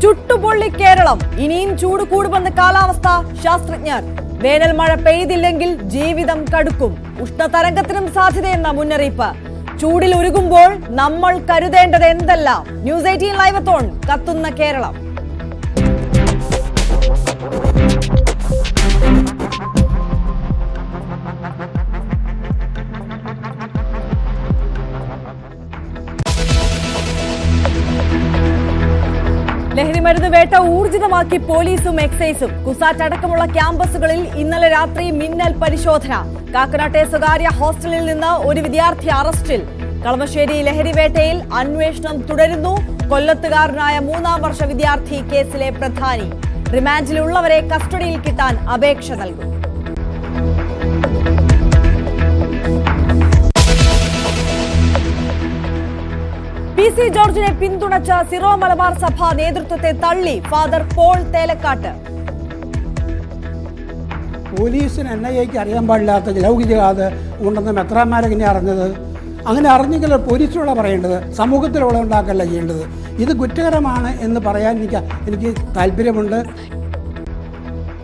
ചുട്ടുപൊള്ളി കേരളം, ഇനിയും ചൂട് കൂടുമെന്ന് കാലാവസ്ഥാ ശാസ്ത്രജ്ഞർ. വേനൽ മഴ പെയ്തില്ലെങ്കിൽ ജീവിതം കടുക്കും. ഉഷ്ണതരംഗത്തിനും സാധ്യതയെന്ന മുന്നറിയിപ്പ്. ചൂടിൽ ഉരുകുമ്പോൾ നമ്മൾ കരുതേണ്ടത് എന്തെല്ലാം? ന്യൂസ് 18 ലൈവത്തോൺ കത്തുന്ന കേരളം. ലഹരിമരുന്ന് വേട്ട ഊർജിതമാക്കി പോലീസും എക്സൈസും. കുസാറ്റ് അടക്കമുള്ള ക്യാമ്പസുകളിൽ ഇന്നലെ രാത്രി മിന്നൽ പരിശോധന. കാക്കനാട്ടെ സ്വകാര്യ ഹോസ്റ്റലിൽ നിന്ന് ഒരു വിദ്യാർത്ഥി അറസ്റ്റിൽ. കളമശ്ശേരി ലഹരി വേട്ടയിൽ അന്വേഷണം തുടരുന്നു. കൊല്ലത്തുകാരനായ 3ാം വർഷ വിദ്യാർത്ഥി കേസിലെ പ്രധാനി. റിമാൻഡിലുള്ളവരെ കസ്റ്റഡിയിൽ കിട്ടാൻ അപേക്ഷ നൽകും. PC ജോർജിനെ പിന്തുണച്ച സിറോ മലബാർ സഭ നേതൃത്വത്തെ തള്ളി ഫാദർ പോൾ തേലക്കാട്ട്. പോലീസിന് NIAക്ക് അറിയാൻ പാടില്ലാത്ത ലൗകികത ഉണ്ടെന്ന് മെത്രാന്മാരെങ്ങനെ അറിഞ്ഞത്? അങ്ങനെ അറിഞ്ഞെങ്കിൽ പോലീസിലുള്ള പറയേണ്ടത്, സമൂഹത്തിലുള്ള ഉണ്ടാക്കല്ല ചെയ്യേണ്ടത്. ഇത് കുറ്റകരമാണ് എന്ന് പറയാൻ എനിക്ക് താല്പര്യമുണ്ട്.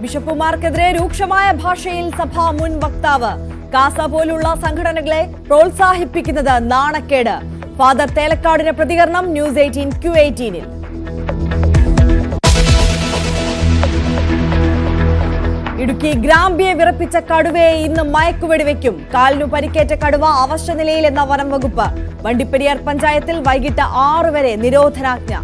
ബിഷപ്പുമാർക്കെതിരെ രൂക്ഷമായ ഭാഷയിൽ സഭ മുൻ വക്താവ്. കാസ പോലുള്ള സംഘടനകളെ പ്രോത്സാഹിപ്പിക്കുന്നത് നാണക്കേട്. ഫാദർ തേലക്കാടിന്റെ പ്രതികരണം ന്യൂസ് 18 Q18-ൽ. ഇടുക്കി ഗ്രാമ്പിയെ വിറപ്പിച്ച കടുവയെ ഇന്ന് മയക്കുവെടിവെക്കും. കാലിനു പരിക്കേറ്റ കടുവ അവശ നിലയിലെന്ന വനം വകുപ്പ്. വണ്ടിപ്പെരിയാർ പഞ്ചായത്തിൽ വൈകിട്ട് 6 വരെ നിരോധനാജ്ഞ.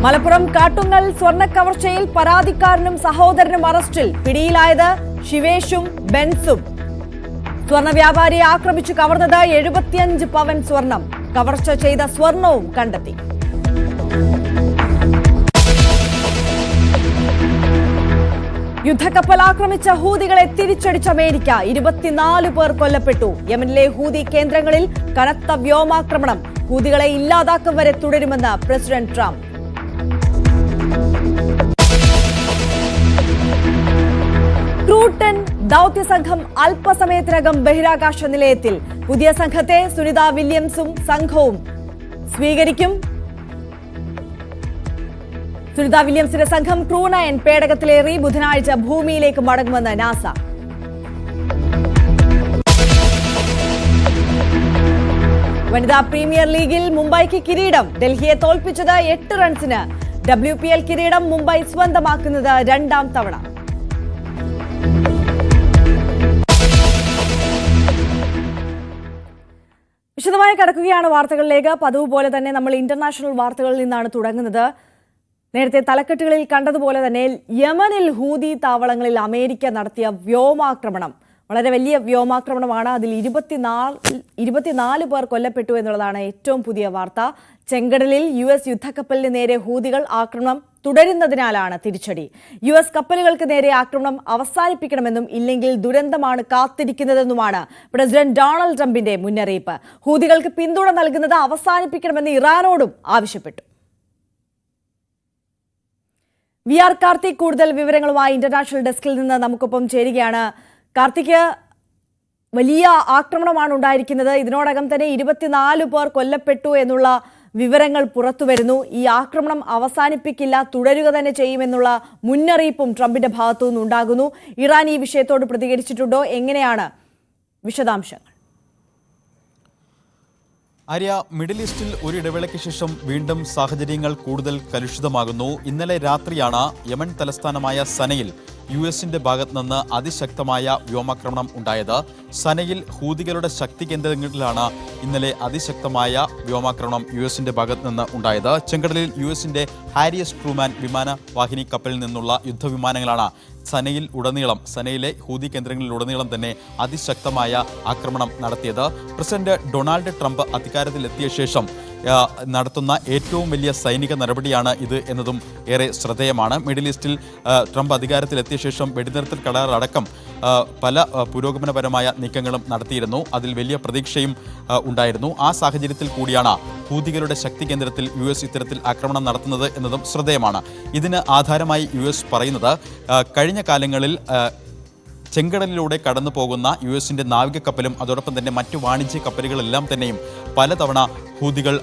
മലപ്പുറം കാട്ടുങ്ങൽ സ്വർണ്ണ കവർച്ചയിൽ പരാതിക്കാരനും സഹോദരനും അറസ്റ്റിൽ. പിടിയിലായത് ശിവേഷും ബെൻസും. സ്വർണ്ണ വ്യാപാരിയെ ആക്രമിച്ചു കവർന്നത് 75 പവൻ സ്വർണം. കവർച്ച ചെയ്ത സ്വർണവും കണ്ടെത്തി. യുദ്ധക്കപ്പൽ ആക്രമിച്ച ഹൂതികളെ തിരിച്ചടിച്ച അമേരിക്ക. 24 പേർ കൊല്ലപ്പെട്ടു. യമനിലെ ഹൂതി കേന്ദ്രങ്ങളിൽ കനത്ത വ്യോമാക്രമണം. ഹൂതികളെ ഇല്ലാതാക്കും വരെ തുടരുമെന്ന് പ്രസിഡന്റ് ട്രംപ്. ക്രൂട്ടൺ ദൗത്യസംഘം അല്പസമയത്തിനകം ബഹിരാകാശ നിലയത്തിൽ. പുതിയ സംഘത്തെ സുനിത വില്യംസും സംഘവും സ്വീകരിക്കും. സുനിത വില്യംസിന്റെ സംഘം ക്രൂ 9 പേടകത്തിലേറി ബുധനാഴ്ച ഭൂമിയിലേക്ക് മടങ്ങുമെന്ന് നാസ. വനിതാ പ്രീമിയർ ലീഗിൽ മുംബൈക്ക് കിരീടം. ഡൽഹിയെ തോൽപ്പിച്ചത് 8 റൺസിന്. WPL കിരീടം മുംബൈ സ്വന്തമാക്കുന്നത് 2ാം തവണ. വിശദമായി കടക്കുകയാണ് വാർത്തകളിലേക്ക്. പതിവ് പോലെ തന്നെ നമ്മൾ ഇന്റർനാഷണൽ വാർത്തകളിൽ നിന്നാണ് തുടങ്ങുന്നത്. നേരത്തെ തലക്കെട്ടുകളിൽ കണ്ടതുപോലെ തന്നെ യമനിൽ ഹൂതി താവളങ്ങളിൽ അമേരിക്ക നടത്തിയ വ്യോമാക്രമണം വളരെ വലിയ വ്യോമാക്രമണമാണ്. അതിൽ 24 പേർ കൊല്ലപ്പെട്ടു എന്നുള്ളതാണ് ഏറ്റവും പുതിയ വാർത്ത. ചെങ്കടലിൽ US യുദ്ധക്കപ്പലിന് നേരെ ഹൂതികൾ ആക്രമണം തുടരുന്നതിനാലാണ് തിരിച്ചടി. US കപ്പലുകൾക്ക് നേരെ ആക്രമണം അവസാനിപ്പിക്കണമെന്നും ഇല്ലെങ്കിൽ ദുരന്തമാണ് കാത്തിരിക്കുന്നതെന്നുമാണ് പ്രസിഡന്റ് ഡൊണാൾഡ് ട്രംപിന്റെ മുന്നറിയിപ്പ്. ഹൂതികൾക്ക് പിന്തുണ നൽകുന്നത് അവസാനിപ്പിക്കണമെന്ന് ഇറാനോടും ആവശ്യപ്പെട്ടു. VR കാർത്തിക് കൂടുതൽ വിവരങ്ങളുമായി ഇന്റർനാഷണൽ ഡെസ്കിൽ നിന്ന് നമുക്കൊപ്പം ചേരുകയാണ്. കാർത്തിക്, വലിയ ആക്രമണമാണ് ഉണ്ടായിരിക്കുന്നത്. ഇതിനോടകം തന്നെ 24 പേർ കൊല്ലപ്പെട്ടു എന്നുള്ള വിവരങ്ങൾ പുറത്തുവരുന്നു. ഈ ആക്രമണം അവസാനിപ്പിക്കില്ല, തുടരുക തന്നെ ചെയ്യുമെന്നുള്ള മുന്നറിയിപ്പും ട്രംപിന്റെ ഭാഗത്തു നിന്നുണ്ടാകുന്നു. ഇറാൻ ഈ വിഷയത്തോട് പ്രതികരിച്ചിട്ടുണ്ടോ? എങ്ങനെയാണ് വിശദാംശങ്ങൾ? ആര്യ, മിഡിൽ ഈസ്റ്റിൽ ഒരു ഇടവേളയ്ക്ക് ശേഷം വീണ്ടും സാഹചര്യങ്ങൾ കൂടുതൽ കലുഷിതമാകുന്നു. ഇന്നലെ രാത്രിയാണ് യമൻ തലസ്ഥാനമായ സനയിൽ US-ന്റെ ഭാഗത്ത് നിന്ന് അതിശക്തമായ വ്യോമാക്രമണം ഉണ്ടായത്. സനയിൽ ഹൂതികളുടെ ശക്തി കേന്ദ്രങ്ങളിലാണ് ഇന്നലെ അതിശക്തമായ വ്യോമാക്രമണം US-ന്റെ ഭാഗത്ത് നിന്ന് ഉണ്ടായത്. ചെങ്കടലിൽ US-ന്റെ ഹാരി എസ് ട്രൂമാൻ വിമാനവാഹിനി കപ്പലിൽ നിന്നുള്ള യുദ്ധവിമാനങ്ങളാണ് സനയിലെ ഹൂതി കേന്ദ്രങ്ങളിലുടനീളം തന്നെ അതിശക്തമായ ആക്രമണം നടത്തിയത്. പ്രസിഡന്റ് ഡൊണാൾഡ് ട്രംപ് അധികാരത്തിലെത്തിയ ശേഷം നടത്തുന്ന ഏറ്റവും വലിയ സൈനിക നടപടിയാണ് ഇത് എന്നതും ഏറെ ശ്രദ്ധേയമാണ്. മിഡിൽ ഈസ്റ്റിൽ ട്രംപ് അധികാരത്തിലെത്തിയ ശേഷം വെടിനിർത്തൽ കരാർ അടക്കം പല പുരോഗമനപരമായ നീക്കങ്ങളും നടത്തിയിരുന്നു. അതിൽ വലിയ പ്രതീക്ഷയും ഉണ്ടായിരുന്നു. ആ സാഹചര്യത്തിൽ കൂടിയാണ് ഹൂതികളുടെ ശക്തി കേന്ദ്രത്തിൽ US ഇത്തരത്തിൽ ആക്രമണം നടത്തുന്നത് എന്നതും ശ്രദ്ധേയമാണ്. ഇതിന് ആധാരമായി US പറയുന്നത് കഴിഞ്ഞ കാലങ്ങളിൽ ചെങ്കടലിലൂടെ കടന്നു പോകുന്ന US-ന്റെ നാവിക കപ്പലും അതോടൊപ്പം തന്നെ മറ്റു വാണിജ്യ കപ്പലുകളെല്ലാം തന്നെയും പലതവണ ഹൂതികൾ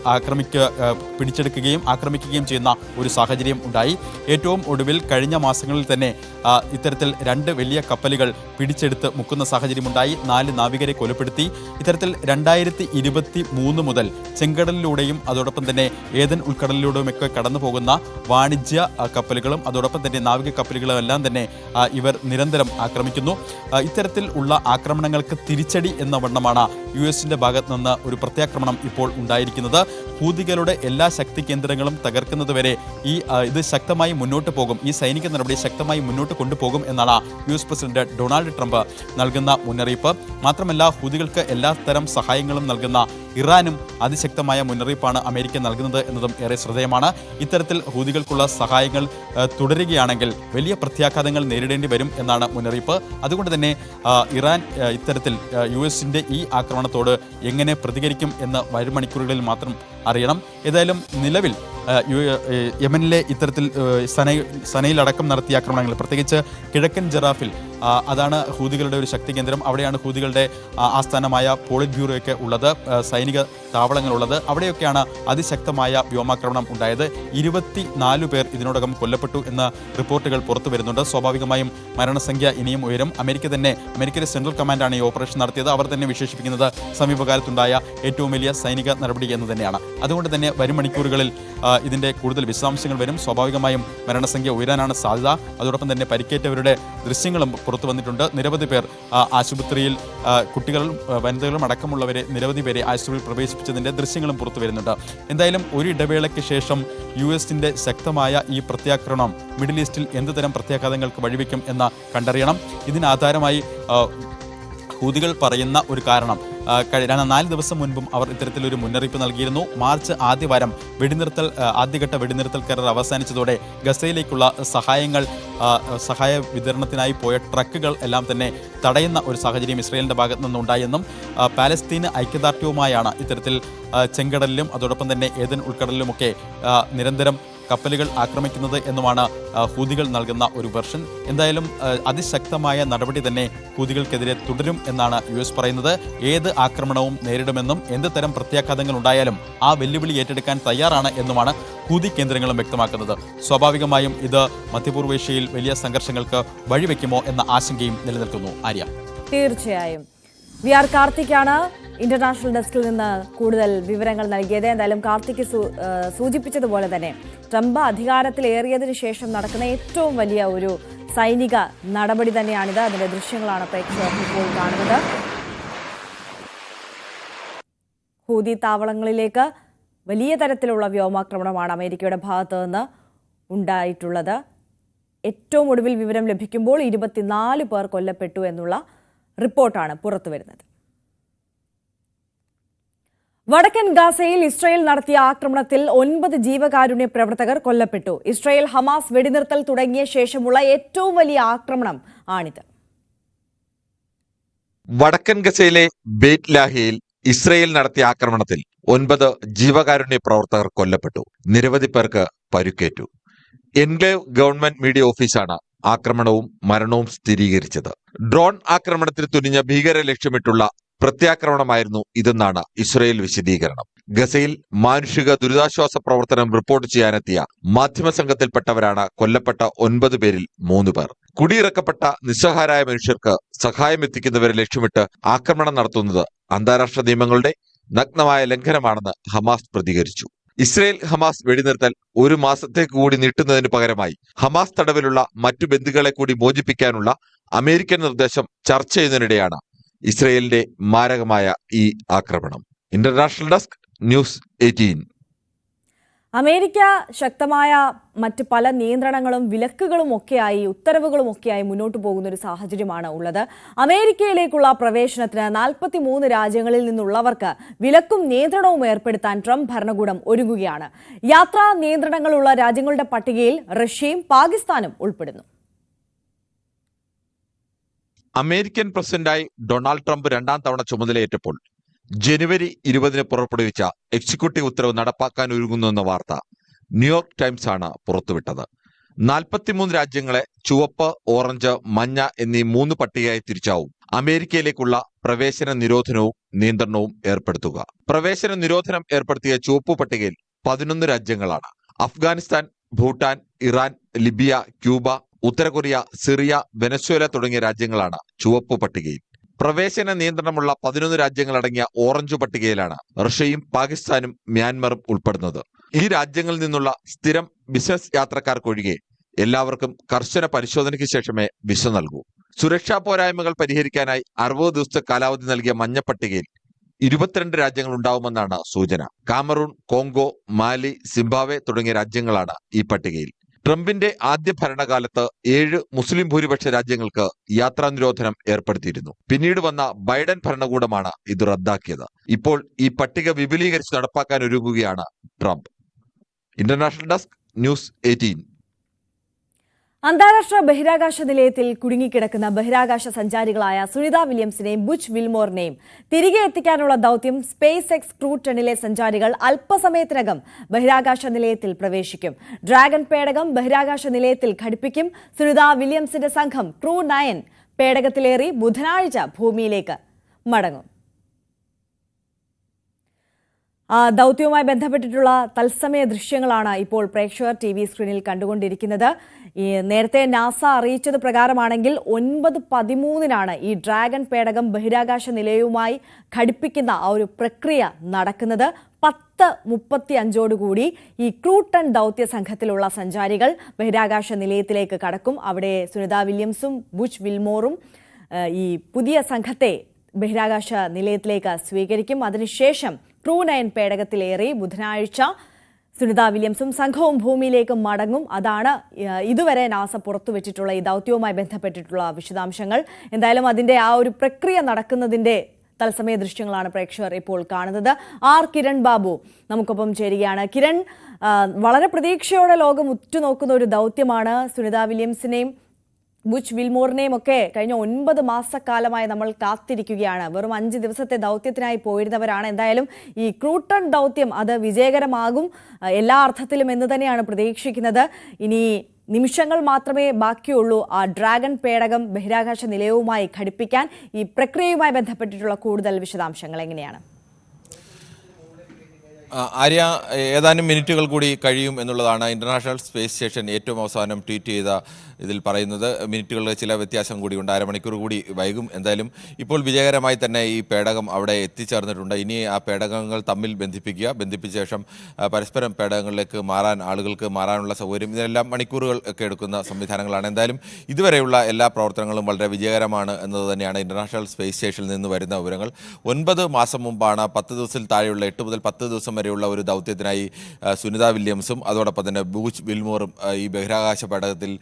പിടിച്ചെടുക്കുകയും ആക്രമിക്കുകയും ചെയ്യുന്ന ഒരു സാഹചര്യം ഉണ്ടായി. ഏറ്റവും ഒടുവിൽ കഴിഞ്ഞ മാസങ്ങളിൽ തന്നെ ഇത്തരത്തിൽ 2 വലിയ കപ്പലുകൾ പിടിച്ചെടുത്ത് മുക്കുന്ന സാഹചര്യമുണ്ടായി. 4 നാവികരെ കൊലപ്പെടുത്തി. ഇത്തരത്തിൽ 2023 മുതൽ ചെങ്കടലിലൂടെയും അതോടൊപ്പം തന്നെ ഏദൻ ഉൾക്കടലിലൂടെയുമൊക്കെ കടന്നു പോകുന്ന വാണിജ്യ കപ്പലുകളും അതോടൊപ്പം തന്നെ നാവിക കപ്പലുകളും എല്ലാം തന്നെ ഇവർ നിരന്തരം ആക്രമിക്കുന്നു. ഇത്തരത്തിൽ ഉള്ള ആക്രമണങ്ങൾക്ക് തിരിച്ചടി എന്ന വണ്ണമാണ് US-ന്റെ ഭാഗത്ത് നിന്ന് ഒരു പ്രത്യാക്രമണം ഇപ്പോൾ ഉണ്ടായിരിക്കുന്നത്. ഹൂതികളുടെ എല്ലാ ശക്തി കേന്ദ്രങ്ങളും തകർക്കുന്നതുവരെ ഇത് ശക്തമായി മുന്നോട്ട് പോകും, ഈ സൈനിക നടപടി ശക്തമായി മുന്നോട്ട് കൊണ്ടുപോകും എന്നാണ് US പ്രസിഡന്റ് ഡൊണാൾഡ് ട്രംപ് നൽകുന്ന മുന്നറിയിപ്പ്. മാത്രമല്ല, ഹൂതികൾക്ക് എല്ലാ തരം സഹായങ്ങളും നൽകുന്ന ഇറാനും അതിശക്തമായ മുന്നറിയിപ്പാണ് അമേരിക്ക നൽകുന്നത് എന്നതും ഏറെ ശ്രദ്ധേയമാണ്. ഇത്തരത്തിൽ ഹൂതികൾക്കുള്ള സഹായങ്ങൾ തുടരുകയാണെങ്കിൽ വലിയ പ്രത്യാഘാതങ്ങൾ നേരിടേണ്ടി വരും എന്നാണ് മുന്നറിയിപ്പ്. അതുകൊണ്ട് തന്നെ ഇറാൻ ഇത്തരത്തിൽ US-ന്റെ ഈ ആക്രമണത്തോട് എങ്ങനെ പ്രതികരിക്കും എന്ന് വരും മണിക്കൂറുകളിൽ മാത്രം അറിയണം. ഏതായാലും നിലവിൽ യമനിലെ ഇത്തരത്തിൽ സനയിലടക്കം നടത്തിയ ആക്രമണങ്ങൾ, പ്രത്യേകിച്ച് കിഴക്കൻ ജറാഫിൽ, അതാണ് ഹൂതികളുടെ ഒരു ശക്തി കേന്ദ്രം. അവിടെയാണ് ഹൂതികളുടെ ആസ്ഥാനമായ പോളിറ്റ് ബ്യൂറോയൊക്കെ ഉള്ളത്, സൈനിക താവളങ്ങളുള്ളത്. അവിടെയൊക്കെയാണ് അതിശക്തമായ വ്യോമാക്രമണം ഉണ്ടായത്. 24 പേർ ഇതിനോടകം കൊല്ലപ്പെട്ടു എന്ന റിപ്പോർട്ടുകൾ പുറത്തു വരുന്നുണ്ട്. സ്വാഭാവികമായും മരണസംഖ്യ ഇനിയും ഉയരും. അമേരിക്കയുടെ സെൻട്രൽ കമാൻഡാണ് ഈ ഓപ്പറേഷൻ നടത്തിയത്. അവർ തന്നെ വിശേഷിപ്പിക്കുന്നത് സമീപകാലത്തുണ്ടായ ഏറ്റവും വലിയ സൈനിക നടപടി എന്ന് തന്നെയാണ്. അതുകൊണ്ട് തന്നെ വരും മണിക്കൂറുകളിൽ ഇതിൻ്റെ കൂടുതൽ വിശദാംശങ്ങൾ വരും. സ്വാഭാവികമായും മരണസംഖ്യ ഉയരാനാണ് സാധ്യത. അതോടൊപ്പം തന്നെ പരിക്കേറ്റവരുടെ ദൃശ്യങ്ങളും പുറത്തു വന്നിട്ടുണ്ട്. നിരവധി പേർ ആശുപത്രിയിൽ, കുട്ടികളും വനിതകളും അടക്കമുള്ളവരെ നിരവധി പേരെ ആശുപത്രിയിൽ പ്രവേശിപ്പിച്ചതിൻ്റെ ദൃശ്യങ്ങളും പുറത്തു വരുന്നുണ്ട്. എന്തായാലും ഒരു ഇടവേളയ്ക്ക് ശേഷം US-ന്റെ ശക്തമായ ഈ പ്രത്യാക്രമണം മിഡിൽ ഈസ്റ്റിൽ എന്തുതരം പ്രത്യാഘാതങ്ങൾക്ക് വഴിവെക്കും എന്ന് കണ്ടറിയണം. ഇതിനാധാരമായി ഹൂതികൾ പറയുന്ന ഒരു കാരണം, 4 ദിവസം മുൻപും അവർ ഇത്തരത്തിലൊരു മുന്നറിയിപ്പ് നൽകിയിരുന്നു. മാർച്ച് ആദ്യവാരം ആദ്യഘട്ട വെടിനിർത്തൽ കരാർ അവസാനിച്ചതോടെ ഗസയിലേക്കുള്ള സഹായ വിതരണത്തിനായി പോയ ട്രക്കുകൾ എല്ലാം തന്നെ തടയുന്ന ഒരു സാഹചര്യം ഇസ്രയേലിൻ്റെ ഭാഗത്തു നിന്നുണ്ടായെന്നും പാലസ്തീന് ഐക്യദാർഢ്യവുമായാണ് ഇത്തരത്തിൽ ചെങ്കടലിലും അതോടൊപ്പം തന്നെ ഏദൻ ഉൾക്കടലിലുമൊക്കെ നിരന്തരം കപ്പലുകൾ ആക്രമിക്കുന്നത് എന്നുമാണ് ഹൂതികൾ നൽകുന്ന ഒരു വെർഷൻ. എന്തായാലും അതിശക്തമായ നടപടി തന്നെ ഹൂതികൾക്കെതിരെ തുടരും എന്നാണ് US പറയുന്നത്. ഏത് ആക്രമണവും നേരിടുമെന്നും എന്ത് തരം പ്രത്യാഘാതങ്ങൾ ഉണ്ടായാലും ആ വെല്ലുവിളി ഏറ്റെടുക്കാൻ തയ്യാറാണ് എന്നുമാണ് ഹൂതി കേന്ദ്രങ്ങളും വ്യക്തമാക്കുന്നത്. സ്വാഭാവികമായും ഇത് മധ്യപൂർവേഷ്യയിൽ വലിയ സംഘർഷങ്ങൾക്ക് വഴിവെക്കുമോ എന്ന ആശങ്കയും നിലനിൽക്കുന്നു. ആര്യ, തീർച്ചയായും. VR കാർത്തിക്കാണ് ഇന്റർനാഷണൽ ഡെസ്കിൽ നിന്ന് കൂടുതൽ വിവരങ്ങൾ നൽകിയത്. എന്തായാലും കാർത്തിക് സൂചിപ്പിച്ചതുപോലെ തന്നെ ട്രംപ് അധികാരത്തിലേറിയതിനു ശേഷം നടക്കുന്ന ഏറ്റവും വലിയ ഒരു സൈനിക നടപടി തന്നെയാണിത്. അതിന്റെ ദൃശ്യങ്ങളാണ് പ്രേക്ഷകർ ഇപ്പോൾ കാണുന്നത്. ഹൂതി താവളങ്ങളിലേക്ക് വലിയ തരത്തിലുള്ള വ്യോമാക്രമണമാണ് അമേരിക്കയുടെ ഭാഗത്ത് നിന്ന് ഉണ്ടായിട്ടുള്ളത്. ഏറ്റവും ഒടുവിൽ വിവരം ലഭിക്കുമ്പോൾ 24 പേർ കൊല്ലപ്പെട്ടു എന്നുള്ള റിപ്പോർട്ടാണ് പുറത്തുവരുന്നത്. വടക്കൻ ഗാസയിൽ ഇസ്രായേൽ നടത്തിയ ആക്രമണത്തിൽ 9 ജീവകാരുണ്യ പ്രവർത്തകർ കൊല്ലപ്പെട്ടു. ഇസ്രായേൽ ഹമാസ് വെടിനിർത്തൽ തുടങ്ങിയ ശേഷമുള്ള ഏറ്റവും വലിയ ആക്രമണം ആണിത്. വടക്കൻ ഗസയിലെ ബെയ്റ്റ് ലാഹിയയിൽ ഇസ്രായേൽ നടത്തിയ ആക്രമണത്തിൽ 9 ജീവകാരുണ്യ പ്രവർത്തകർ കൊല്ലപ്പെട്ടു. നിരവധി പേർക്ക് പരുക്കേറ്റു. എൻക്ലേവ് ഗവൺമെന്റ് മീഡിയ ഓഫീസാണ് ആക്രമണവും മരണവും സ്ഥിരീകരിച്ചത്. ഡ്രോൺ ആക്രമണത്തിൽ തുനിഞ്ഞ ഭീകര ലക്ഷ്യമിട്ടുള്ള പ്രത്യാക്രമണമായിരുന്നു ഇതെന്നാണ് ഇസ്രായേൽ വിശദീകരണം. ഗസയിൽ മാനുഷിക ദുരിതാശ്വാസ പ്രവർത്തനം റിപ്പോർട്ട് ചെയ്യാനെത്തിയ മാധ്യമ സംഘത്തിൽപ്പെട്ടവരാണ് കൊല്ലപ്പെട്ട 9 പേരിൽ 3 പേർ. കുടിയിറക്കപ്പെട്ട നിസ്സഹായരായ മനുഷ്യർക്ക് സഹായം എത്തിക്കുന്നവരെ ലക്ഷ്യമിട്ട് ആക്രമണം നടത്തുന്നത് അന്താരാഷ്ട്ര നിയമങ്ങളുടെ നഗ്നമായ ലംഘനമാണെന്ന് ഹമാസ് പ്രതികരിച്ചു. ഇസ്രായേൽ ഹമാസ് വെടിനിർത്തൽ 1 മാസത്തേക്ക് കൂടി നീട്ടുന്നതിന് പകരമായി ഹമാസ് തടവിലുള്ള മറ്റു ബന്ദികളെ കൂടി മോചിപ്പിക്കാനുള്ള അമേരിക്കൻ നിർദ്ദേശം ചർച്ച ചെയ്യുന്നതിനിടെയാണ് ഇസ്രായേലിന്റെ മാരകമായ ഈ ആക്രമണം. International desk, news 18. അമേരിക്ക ശക്തമായ മറ്റ് പല നിയന്ത്രണങ്ങളും വിലക്കുകളും ഒക്കെയായി, ഉത്തരവുകളും ഒക്കെയായി മുന്നോട്ട് പോകുന്ന ഒരു സാഹചര്യമാണ് ഉള്ളത്. അമേരിക്കയിലേക്കുള്ള പ്രവേശനത്തിന് 43 രാജ്യങ്ങളിൽ നിന്നുള്ളവർക്ക് വിലക്കും നിയന്ത്രണവും ഏർപ്പെടുത്താൻ ട്രംപ് ഭരണകൂടം ഒരുങ്ങുകയാണ്. യാത്രാ നിയന്ത്രണങ്ങളുള്ള രാജ്യങ്ങളുടെ പട്ടികയിൽ റഷ്യയും പാകിസ്ഥാനും ഉൾപ്പെടുന്നു. അമേരിക്കൻ പ്രസിഡന്റായി ഡൊണാൾഡ് ട്രംപ് 2ാം തവണ ചുമതലയേറ്റപ്പോൾ ജനുവരി 20 പുറപ്പെടുവിച്ച എക്സിക്യൂട്ടീവ് ഉത്തരവ് നടപ്പാക്കാൻ ഒരുങ്ങുന്നുവെന്ന വാർത്ത ന്യൂയോർക്ക് ടൈംസ് ആണ് പുറത്തുവിട്ടത്. 43 രാജ്യങ്ങളെ ചുവപ്പ്, ഓറഞ്ച്, മഞ്ഞ എന്നീ 3 പട്ടികയായി തിരിച്ചാവും അമേരിക്കയിലേക്കുള്ള പ്രവേശന നിരോധനവും നിയന്ത്രണവും ഏർപ്പെടുത്തുക. പ്രവേശന നിരോധനം ഏർപ്പെടുത്തിയ ചുവപ്പ് പട്ടികയിൽ 11 രാജ്യങ്ങളാണ്. Afghanistan, Bhutan, Iran, Libya, Cuba, ഉത്തര കൊറിയ, സിറിയ, വെനസ്വേല തുടങ്ങിയ രാജ്യങ്ങളാണ് ചുവപ്പ് പട്ടികയിൽ. പ്രവേശന നിയന്ത്രണമുള്ള 11 രാജ്യങ്ങളടങ്ങിയ ഓറഞ്ച് പട്ടികയിലാണ് റഷ്യയും പാകിസ്ഥാനും മ്യാൻമറും ഉൾപ്പെടുന്നത്. ഈ രാജ്യങ്ങളിൽ നിന്നുള്ള സ്ഥിരം ബിസിനസ് യാത്രക്കാർക്കൊഴികെ എല്ലാവർക്കും കർശന പരിശോധനയ്ക്ക് ശേഷമേ വിസ നൽകൂ. സുരക്ഷാ പോരായ്മകൾ പരിഹരിക്കാനായി 60 ദിവസത്തെ കാലാവധി നൽകിയ മഞ്ഞ പട്ടികയിൽ 22 രാജ്യങ്ങൾ ഉണ്ടാവുമെന്നാണ് സൂചന. കാമറൂൺ, കോങ്കോ, മാലി, സിംബാബ്വെ തുടങ്ങിയ രാജ്യങ്ങളാണ് ഈ പട്ടികയിൽ. ട്രംപിന്റെ ആദ്യ ഭരണകാലത്ത് 7 മുസ്ലിം ഭൂരിപക്ഷ രാജ്യങ്ങൾക്ക് യാത്രാ നിരോധനം ഏർപ്പെടുത്തിയിരുന്നു. പിന്നീട് വന്ന ബൈഡൻ ഭരണകൂടമാണ് ഇത് റദ്ദാക്കിയത്. ഇപ്പോൾ ഈ പട്ടിക വിപുലീകരിച്ച് നടപ്പാക്കാൻ ഒരുങ്ങുകയാണ് ട്രംപ്. International desk, news 18. അന്താരാഷ്ട്ര ബഹിരാകാശ നിലയത്തിൽ കുടുങ്ങിക്കിടക്കുന്ന ബഹിരാകാശ സഞ്ചാരികളായ സുനിത വില്യംസിനെയും ബുച്ച് വിൽമോറിനെയും തിരികെ എത്തിക്കാനുള്ള ദൌത്യം സ്പേസ് എക്സ് ക്രൂ 10 സഞ്ചാരികൾ അല്പസമയത്തിനകം ബഹിരാകാശ നിലയത്തിൽ പ്രവേശിക്കും. ഡ്രാഗൺ പേടകം ബഹിരാകാശ നിലയത്തിൽ ഘടിപ്പിക്കും. സുനിത വില്യംസിന്റെ സംഘം ക്രൂ 9 പേടകത്തിലേറി ബുധനാഴ്ച ഭൂമിയിലേക്ക് മടങ്ങും. ദൌത്യവുമായി ബന്ധപ്പെട്ടിട്ടുള്ള തത്സമയ ദൃശ്യങ്ങളാണ് ഇപ്പോൾ പ്രേക്ഷകർ TV സ്ക്രീനിൽ കണ്ടുകൊണ്ടിരിക്കുന്നത്. നേരത്തെ നാസ അറിയിച്ചത് പ്രകാരമാണെങ്കിൽ 9:13 ഈ ഡ്രാഗൺ പേടകം ബഹിരാകാശ നിലയവുമായി ഘടിപ്പിക്കുന്ന ആ ഒരു പ്രക്രിയ നടക്കുന്നത്. 10:35 ഈ ക്രൂ 10 ദൌത്യ സംഘത്തിലുള്ള സഞ്ചാരികൾ ബഹിരാകാശ നിലയത്തിലേക്ക് കടക്കും. അവിടെ സുനിത വില്യംസും ബുച്ച് വിൽമോറും ഈ പുതിയ സംഘത്തെ ബഹിരാകാശ നിലയത്തിലേക്ക് സ്വീകരിക്കും. അതിനുശേഷം ക്രൂ 9 പേടകത്തിലേറി ബുധനാഴ്ച സുനിത വില്യംസും സംഘവും ഭൂമിയിലേക്ക് മടങ്ങും. അതാണ് ഇതുവരെ നാസ പുറത്തുവച്ചിട്ടുള്ള ഈ ദൌത്യവുമായി ബന്ധപ്പെട്ടിട്ടുള്ള വിശദാംശങ്ങൾ. എന്തായാലും അതിന്റെ ആ ഒരു പ്രക്രിയ നടക്കുന്നതിന്റെ തത്സമയ ദൃശ്യങ്ങളാണ് പ്രേക്ഷകർ ഇപ്പോൾ കാണുന്നത്. കിരൺ ബാബു നമുക്കൊപ്പം ചേരുകയാണ്. കിരൺ, വളരെ പ്രതീക്ഷയോടെ ലോകം ഉറ്റുനോക്കുന്ന ഒരു ദൌത്യമാണ്. സുനിത വില്യംസിനെയും ബുച്ച് വിൽമോറിനെയും ഒക്കെ കഴിഞ്ഞ 9 മാസക്കാലമായി നമ്മൾ കാത്തിരിക്കുകയാണ്. വെറും 5 ദിവസത്തെ ദൌത്യത്തിനായി പോയിരുന്നവരാണ്. എന്തായാലും ഈ ക്രൂ 10 ദൌത്യം അത് വിജയകരമാകും എല്ലാ അർത്ഥത്തിലും എന്ന് തന്നെയാണ് പ്രതീക്ഷിക്കുന്നത്. ഇനി നിമിഷങ്ങൾ മാത്രമേ ബാക്കിയുള്ളൂ ആ ഡ്രാഗൺ പേടകം ബഹിരാകാശ നിലയവുമായി ഘടിപ്പിക്കാൻ. ഈ പ്രക്രിയയുമായി ബന്ധപ്പെട്ടിട്ടുള്ള കൂടുതൽ വിശദാംശങ്ങൾ എങ്ങനെയാണ്? ആര്യ, ഏതാനും മിനിറ്റുകൾ കൂടി കഴിയും എന്നുള്ളതാണ് ഇന്റർനാഷണൽ സ്പേസ് സ്റ്റേഷൻ ഏറ്റവും അവസാനം ട്വീറ്റ് ചെയ്ത ഇതിൽ പറയുന്നത്. മിനിറ്റുകളിൽ ചില വ്യത്യാസം കൂടിയുണ്ട്. അരമണിക്കൂർ കൂടി വൈകും. എന്തായാലും ഇപ്പോൾ വിജയകരമായി തന്നെ ഈ പേടകം അവിടെ എത്തിച്ചേർന്നിട്ടുണ്ട്. ഇനി ആ പേടകങ്ങൾ തമ്മിൽ ബന്ധിപ്പിച്ച ശേഷം പരസ്പരം പേടകങ്ങളിലേക്ക് മാറാൻ ആളുകൾക്ക് മാറാനുള്ള സൗകര്യം, ഇതെല്ലാം മണിക്കൂറുകൾ ഒക്കെ എടുക്കുന്ന സംവിധാനങ്ങളാണ്. എന്തായാലും ഇതുവരെയുള്ള എല്ലാ പ്രവർത്തനങ്ങളും വളരെ വിജയകരമാണ് എന്നത് തന്നെയാണ് ഇന്റർനാഷണൽ സ്പേസ് സ്റ്റേഷനിൽ നിന്ന് വരുന്ന വിവരങ്ങൾ. 9 മാസം മുമ്പാണ് 10 ദിവസത്തിൽ താഴെയുള്ള 8 മുതൽ 10 ദിവസം വരെയുള്ള ഒരു ദൗത്യത്തിനായി സുനിത വില്യംസും അതോടൊപ്പം തന്നെ ബൂച്ച് വിൽമോറും ഈ ബഹിരാകാശ പേടകത്തിൽ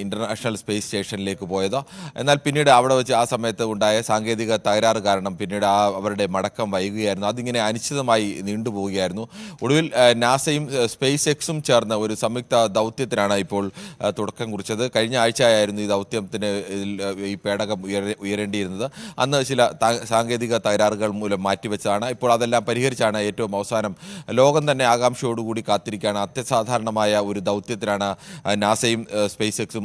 ഇന്റർനാഷണൽ സ്പേസ് സ്റ്റേഷനിലേക്ക് പോയത്. എന്നാൽ പിന്നീട് അവിടെ വെച്ച് ആ സമയത്ത് ഉണ്ടായ സാങ്കേതിക തകരാറ് കാരണം പിന്നീട് അവരുടെ മടക്കം വൈകുകയായിരുന്നു. അതിങ്ങനെ അനിശ്ചിതമായി നീണ്ടുപോവുകയായിരുന്നു. ഒടുവിൽ നാസയും സ്പേസ് എക്സും ചേർന്ന ഒരു സംയുക്ത ദൗത്യത്തിനാണ് ഇപ്പോൾ തുടക്കം കുറിച്ചത്. കഴിഞ്ഞ ആഴ്ചയായിരുന്നു ഈ ദൗത്യത്തിന് ഈ പേടകം ഉയരേണ്ടിയിരുന്നത്. അന്ന് ചില സാങ്കേതിക തകരാറുകൾ മൂലം മാറ്റിവെച്ചതാണ്. ഇപ്പോൾ അതെല്ലാം പരിഹരിച്ചാണ് ഏറ്റവും അവസാനം ലോകം തന്നെ ആകാംക്ഷയോടുകൂടി കാത്തിരിക്കുകയാണ്. അത്യസാധാരണമായ ഒരു ദൗത്യത്തിനാണ് നാസയും സ്പേസ് എക്സും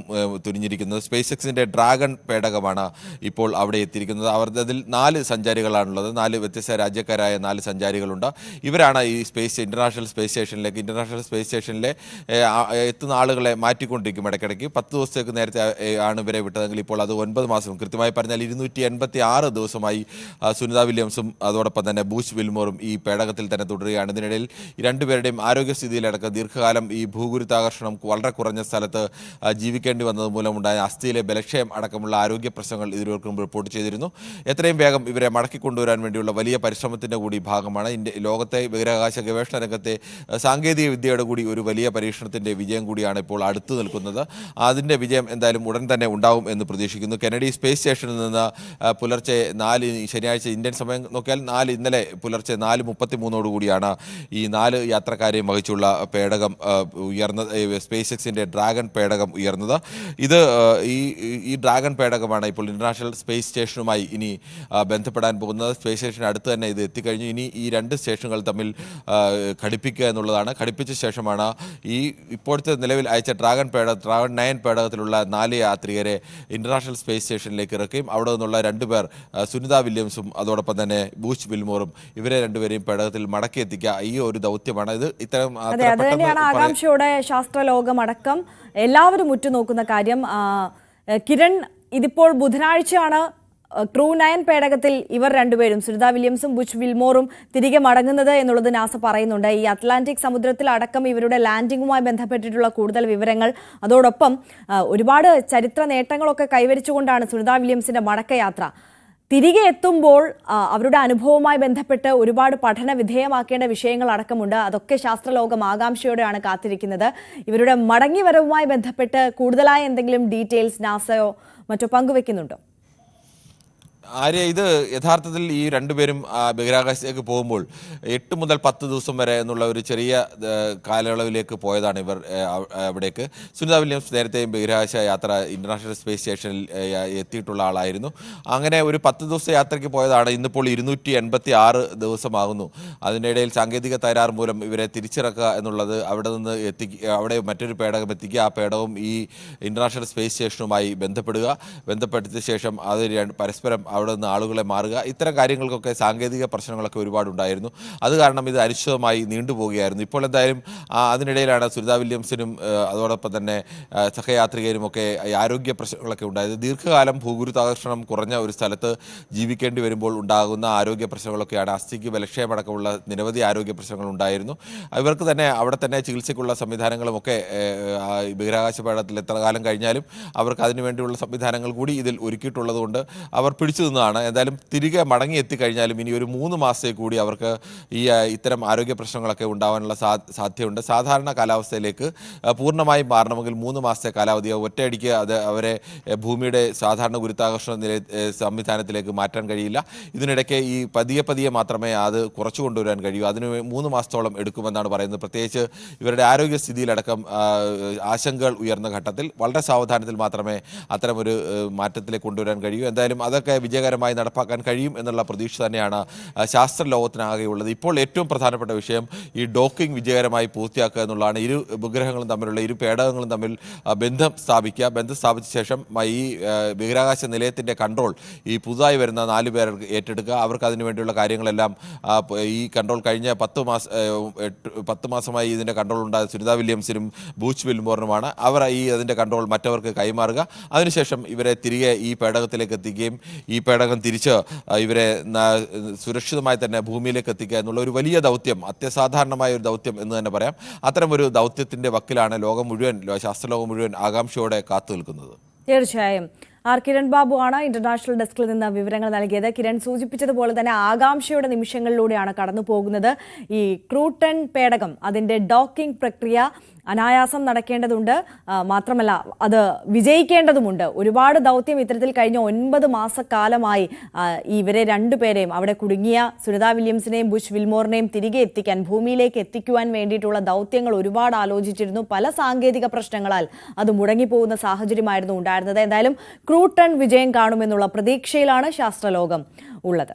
തുനിഞ്ഞിരിക്കുന്നത്. സ്പേസ് എക്സിന്റെ ഡ്രാഗൺ പേടകമാണ് ഇപ്പോൾ അവിടെ എത്തിയിരിക്കുന്നത്. അതിൽ 4 സഞ്ചാരികളാണുള്ളത്. 4 വ്യത്യസ്ത രാജ്യക്കാരായ 4 സഞ്ചാരികളുണ്ട്. ഇവരാണ് ഈ ഇന്റർനാഷണൽ സ്പേസ് സ്റ്റേഷനിലെ എത്തുന്ന ആളുകളെ മാറ്റിക്കൊണ്ടിരിക്കും ഇടയ്ക്കിടയ്ക്ക്. 10 ദിവസത്തേക്ക് നേരത്തെ ആണ് ഇവരെ വിട്ടതെങ്കിൽ ഇപ്പോൾ അത് 9 മാസം, കൃത്യമായി പറഞ്ഞാൽ 286 ദിവസമായി സുനിത വില്യംസും അതോടൊപ്പം തന്നെ ബൂച്ച് വിൽമോറും ഈ പേടകത്തിൽ തന്നെ തുടരുകയാണ്. ഇതിനിടയിൽ ഈ രണ്ടുപേരുടെയും ആരോഗ്യസ്ഥിതിയിലടക്കം ദീർഘകാലം ഈ ഭൂഗുരുത്വാകർഷണം വളരെ കുറഞ്ഞ സ്ഥലത്ത് ജീവിക്കേണ്ടി വന്നത് മൂലമുണ്ടായ അസ്ഥിയിലെ ബലക്ഷയം അടക്കമുള്ള ആരോഗ്യ പ്രശ്നങ്ങൾ ഇരുവർക്കും റിപ്പോർട്ട് ചെയ്തിരുന്നു. എത്രയും വേഗം ഇവരെ മടക്കിക്കൊണ്ടുവരാൻ വേണ്ടിയുള്ള വലിയ പരിശ്രമത്തിൻ്റെ കൂടി ഭാഗമാണ് ലോകത്തെ ബഹിരാകാശ ഗവേഷണ രംഗത്തെ സാങ്കേതിക വിദ്യയുടെ കൂടി ഒരു വലിയ പരീക്ഷണത്തിൻ്റെ വിജയം കൂടിയാണ് ഇപ്പോൾ അടുത്തു നിൽക്കുന്നത്. അതിൻ്റെ വിജയം എന്തായാലും ഉടൻ തന്നെ ഉണ്ടാവും എന്ന് പ്രതീക്ഷിക്കുന്നു. കെനഡി സ്പേസ് സ്റ്റേഷനിൽ നിന്ന് പുലർച്ചെ 4 ശനിയാഴ്ച ഇന്ത്യൻ സമയം നോക്കിയാൽ ഇന്നലെ പുലർച്ചെ 4:33 കൂടിയാണ് ഈ 4 യാത്രക്കാരെയും വഹിച്ചുള്ള പേടകം ഉയർന്നത്. സ്പേസ് എക്സിന്റെ ഡ്രാഗൺ പേടകം ഉയർന്നത്. ഇത് ഈ ഡ്രാഗൺ പേടകമാണ് ഇപ്പോൾ ഇന്റർനാഷണൽ സ്പേസ് സ്റ്റേഷനുമായി ഇനി ബന്ധപ്പെടാൻ പോകുന്നത്. സ്പേസ് സ്റ്റേഷന് അടുത്ത് തന്നെ ഇത് എത്തിക്കഴിഞ്ഞു. ഇനി ഈ രണ്ട് സ്റ്റേഷനുകൾ തമ്മിൽ ഘടിപ്പിക്കുക എന്നുള്ളതാണ്. ഘടിപ്പിച്ച ശേഷമാണ് ഈ ഇപ്പോഴത്തെ നിലവിൽ അയച്ച ഡ്രാഗൺ 9 പേടകത്തിലുള്ള 4 യാത്രികരെ ഇന്റർനാഷണൽ സ്പേസ് സ്റ്റേഷനിലേക്ക് ഇറക്കുകയും അവിടെ നിന്നുള്ള 2 പേർ സുനിത വില്യംസും അതോടൊപ്പം തന്നെ ബൂച്ച് വിൽമോറും ഇവരെ രണ്ടുപേരെയും പേടകത്തിൽ മടക്കി എത്തിക്കുക ഈ ഒരു ദൗത്യമാണ്. ഇത് ഇത്തരം ആകാംക്ഷയോടെ ശാസ്ത്രലോകമടക്കം എല്ലാവരും ഉറ്റുനോക്കുന്ന കാര്യം. കിരൺ, ഇതിപ്പോൾ ബുധനാഴ്ചയാണ് ക്രൂ 9 പേടകത്തിൽ ഇവർ രണ്ടുപേരും സുനിത വില്യംസും ബുച്ച് വിൽമോറും തിരികെ മടങ്ങുന്നത് എന്നുള്ളത് നാസ പറയുന്നുണ്ട്. ഈ അറ്റ്ലാന്റിക് സമുദ്രത്തിൽ അടക്കം ഇവരുടെ ലാൻഡിങ്ങുമായി ബന്ധപ്പെട്ടിട്ടുള്ള കൂടുതൽ വിവരങ്ങൾ, അതോടൊപ്പം ഒരുപാട് ചരിത്ര നേട്ടങ്ങളൊക്കെ കൈവരിച്ചുകൊണ്ടാണ് സുനിത വില്യംസിന്റെ മടക്കയാത്ര. തിരികെ എത്തുമ്പോൾ അവരുടെ അനുഭവവുമായി ബന്ധപ്പെട്ട് ഒരുപാട് പഠന വിധേയമാക്കേണ്ട വിഷയങ്ങൾ അടക്കമുണ്ട്. അതൊക്കെ ശാസ്ത്രലോകം ആകാംക്ഷയോടെയാണ് കാത്തിരിക്കുന്നത്. ഇവരുടെ മടങ്ങിവരവുമായി ബന്ധപ്പെട്ട് കൂടുതലായ എന്തെങ്കിലും ഡീറ്റെയിൽസ് നാസയോ മറ്റോ പങ്കുവെക്കുന്നുണ്ടോ? ആര്യ, ഇത് യഥാർത്ഥത്തിൽ ഈ രണ്ടുപേരും ബഹിരാകാശത്തേക്ക് പോകുമ്പോൾ 8 മുതൽ 10 ദിവസം വരെ എന്നുള്ള ഒരു ചെറിയ കാലയളവിലേക്ക് പോയതാണ് ഇവർ അവിടേക്ക്. സുനിത വില്യംസ് നേരത്തെയും ബഹിരാകാശ യാത്ര ഇന്റർനാഷണൽ സ്പേസ് സ്റ്റേഷനിൽ എത്തിയിട്ടുള്ള ആളായിരുന്നു. അങ്ങനെ ഒരു 10 ദിവസത്തെ യാത്രയ്ക്ക് പോയതാണ്. ഇന്നിപ്പോൾ 286 ദിവസമാകുന്നു. അതിൻ്റെ ഇടയിൽ സാങ്കേതിക തകരാർ മൂലം ഇവരെ തിരിച്ചിറക്കുക എന്നുള്ളത് അവിടെ മറ്റൊരു പേടകം എത്തിക്കുക, ആ പേടകവും ഈ ഇന്റർനാഷണൽ സ്പേസ് സ്റ്റേഷനുമായി ബന്ധപ്പെടുത്തിയ ശേഷം അത് പരസ്പരം അവിടെ നിന്ന് ആളുകളെ മാറുക, ഇത്തരം കാര്യങ്ങൾക്കൊക്കെ സാങ്കേതിക പ്രശ്നങ്ങളൊക്കെ ഒരുപാടുണ്ടായിരുന്നു. അത് കാരണം ഇത് അനിശ്ചിതമായി നീണ്ടുപോവുകയായിരുന്നു. ഇപ്പോൾ എന്തായാലും അതിനിടയിലാണ് സുനിത വില്യംസിനും അതോടൊപ്പം തന്നെ സഹയാത്രികരുമൊക്കെ ആരോഗ്യ പ്രശ്നങ്ങളൊക്കെ ഉണ്ടായത്. ദീർഘകാലം ഭൂഗുരുത്വാകർഷണം കുറഞ്ഞ ഒരു സ്ഥലത്ത് ജീവിക്കേണ്ടി വരുമ്പോൾ ഉണ്ടാകുന്ന ആരോഗ്യ പ്രശ്നങ്ങളൊക്കെയാണ്. അസ്ഥിക്ക് ബലക്ഷയമടക്കമുള്ള നിരവധി ആരോഗ്യ പ്രശ്നങ്ങൾ ഉണ്ടായിരുന്നു. ഇവർക്ക് തന്നെ അവിടെ തന്നെ ചികിത്സയ്ക്കുള്ള സംവിധാനങ്ങളുമൊക്കെ ബഹിരാകാശ പേടകത്തിൽ എത്ര കാലം കഴിഞ്ഞാലും അവർക്ക് അതിനുവേണ്ടിയുള്ള സംവിധാനങ്ങൾ കൂടി ഇതിൽ ഒരുക്കിയിട്ടുള്ളത് കൊണ്ട് അവർ പിടിച്ചു നിന്നതാണ്. എന്തായാലും തിരികെ മടങ്ങി എത്തിക്കഴിഞ്ഞാലും ഇനി ഒരു 3 മാസത്തേക്ക് കൂടി അവർക്ക് ഇത്തരം ആരോഗ്യ പ്രശ്നങ്ങളൊക്കെ ഉണ്ടാവാനുള്ള സാധ്യതയുണ്ട്. സാധാരണ കാലാവസ്ഥയിലേക്ക് പൂർണ്ണമായും മാറണമെങ്കിൽ 3 മാസത്തെ കാലാവധി, ഒറ്റയടിക്ക് അവരെ ഭൂമിയുടെ സാധാരണ ഗുരുത്വാകർഷണ സംവിധാനത്തിലേക്ക് മാറ്റാൻ കഴിയില്ല. ഇതിനിടയ്ക്ക് ഈ പതിയെ മാത്രമേ അത് കുറച്ചു കൊണ്ടുവരാൻ കഴിയൂ. അതിന് 3 മാസത്തോളം എടുക്കുമെന്നാണ് പറയുന്നത്. പ്രത്യേകിച്ച് ഇവരുടെ ആരോഗ്യസ്ഥിതിയിലടക്കം ആശങ്കകൾ ഉയർന്ന ഘട്ടത്തിൽ വളരെ സാവധാനത്തിൽ മാത്രമേ അത്തരമൊരു മാറ്റത്തിലേക്ക് കൊണ്ടുവരാൻ കഴിയൂ. എന്തായാലും അതൊക്കെ വിജയകരമായി നടപ്പാക്കാൻ കഴിയും എന്നുള്ള പ്രതീക്ഷ തന്നെയാണ് ശാസ്ത്ര ലോകത്തിനാകെയുള്ളത്. ഇപ്പോൾ ഏറ്റവും പ്രധാനപ്പെട്ട വിഷയം ഈ ഡോക്കിംഗ് വിജയകരമായി പൂർത്തിയാക്കുക എന്നുള്ളതാണ്. ഇരു ഉപഗ്രഹങ്ങളും തമ്മിലുള്ള ഇരു പേടകങ്ങളും തമ്മിൽ ബന്ധം സ്ഥാപിച്ച ശേഷം ഈ ബഹിരാകാശ നിലയത്തിൻ്റെ കൺട്രോൾ ഈ പുതുതായി വരുന്ന 4 പേർ ഏറ്റെടുക്കുക. അവർക്ക് അതിനു വേണ്ടിയുള്ള കാര്യങ്ങളെല്ലാം ഈ കൺട്രോൾ കഴിഞ്ഞ 10 മാസമായി ഇതിൻ്റെ കൺട്രോൾ ഉണ്ടായ സുനിത വില്യംസിനും ബൂച്ച് വിൽമോറിനുമാണ്. അവർ അതിൻ്റെ കൺട്രോൾ മറ്റവർക്ക് കൈമാറുക. അതിനുശേഷം ഇവരെ തിരികെ ഈ പേടകത്തിലേക്ക് എത്തിക്കുകയും ഈ പേടകം തിരിച്ച് ഇവരെ സുരക്ഷിതമായി തന്നെ ഭൂമിയിലേക്ക് എത്തിക്കുക എന്നുള്ള ഒരു വലിയ ദൗത്യം, അത്യസാധാരണമായ ഒരു ദൗത്യം എന്ന് തന്നെ പറയാം. അത്തരമൊരു ദൗത്യത്തിൻ്റെ വക്കിലാണ് ശാസ്ത്രലോകം മുഴുവൻ ആകാംക്ഷയോടെ കാത്തു നിൽക്കുന്നത്. തീർച്ചയായും. കിരൺ ബാബു ആണ് ഇന്റർനാഷണൽ ഡെസ്കിൽ നിന്ന് വിവരങ്ങൾ നൽകിയത്. കിരൺ സൂചിപ്പിച്ചതുപോലെ തന്നെ ആകാംക്ഷയുടെ നിമിഷങ്ങളിലൂടെയാണ് കടന്നു പോകുന്നത്. ഈ ക്രൂ 10 പേടകം അതിന്റെ ഡോക്കിംഗ് പ്രക്രിയ അനായാസം നടക്കേണ്ടതുണ്ട്, മാത്രമല്ല അത് വിജയിക്കേണ്ടതുമുണ്ട്. ഒരുപാട് ദൗത്യം ഇത്തരത്തിൽ കഴിഞ്ഞ 9 മാസക്കാലമായി ഇവരെ രണ്ടുപേരെയും അവിടെ കുടുങ്ങിയ സുനിത വില്യംസിനെയും ബുച്ച് വിൽമോറിനെയും തിരികെ എത്തിക്കാൻ, ഭൂമിയിലേക്ക് എത്തിക്കുവാൻ വേണ്ടിയിട്ടുള്ള ദൗത്യങ്ങൾ ഒരുപാട് ആലോചിച്ചിരുന്നു. പല സാങ്കേതിക പ്രശ്നങ്ങളാൽ അത് മുടങ്ങിപ്പോകുന്ന സാഹചര്യമായിരുന്നു ഉണ്ടായിരുന്നത്. എന്തായാലും ക്രൂ 10 വിജയം കാണുമെന്നുള്ള പ്രതീക്ഷയിലാണ് ശാസ്ത്രലോകം ഉള്ളത്.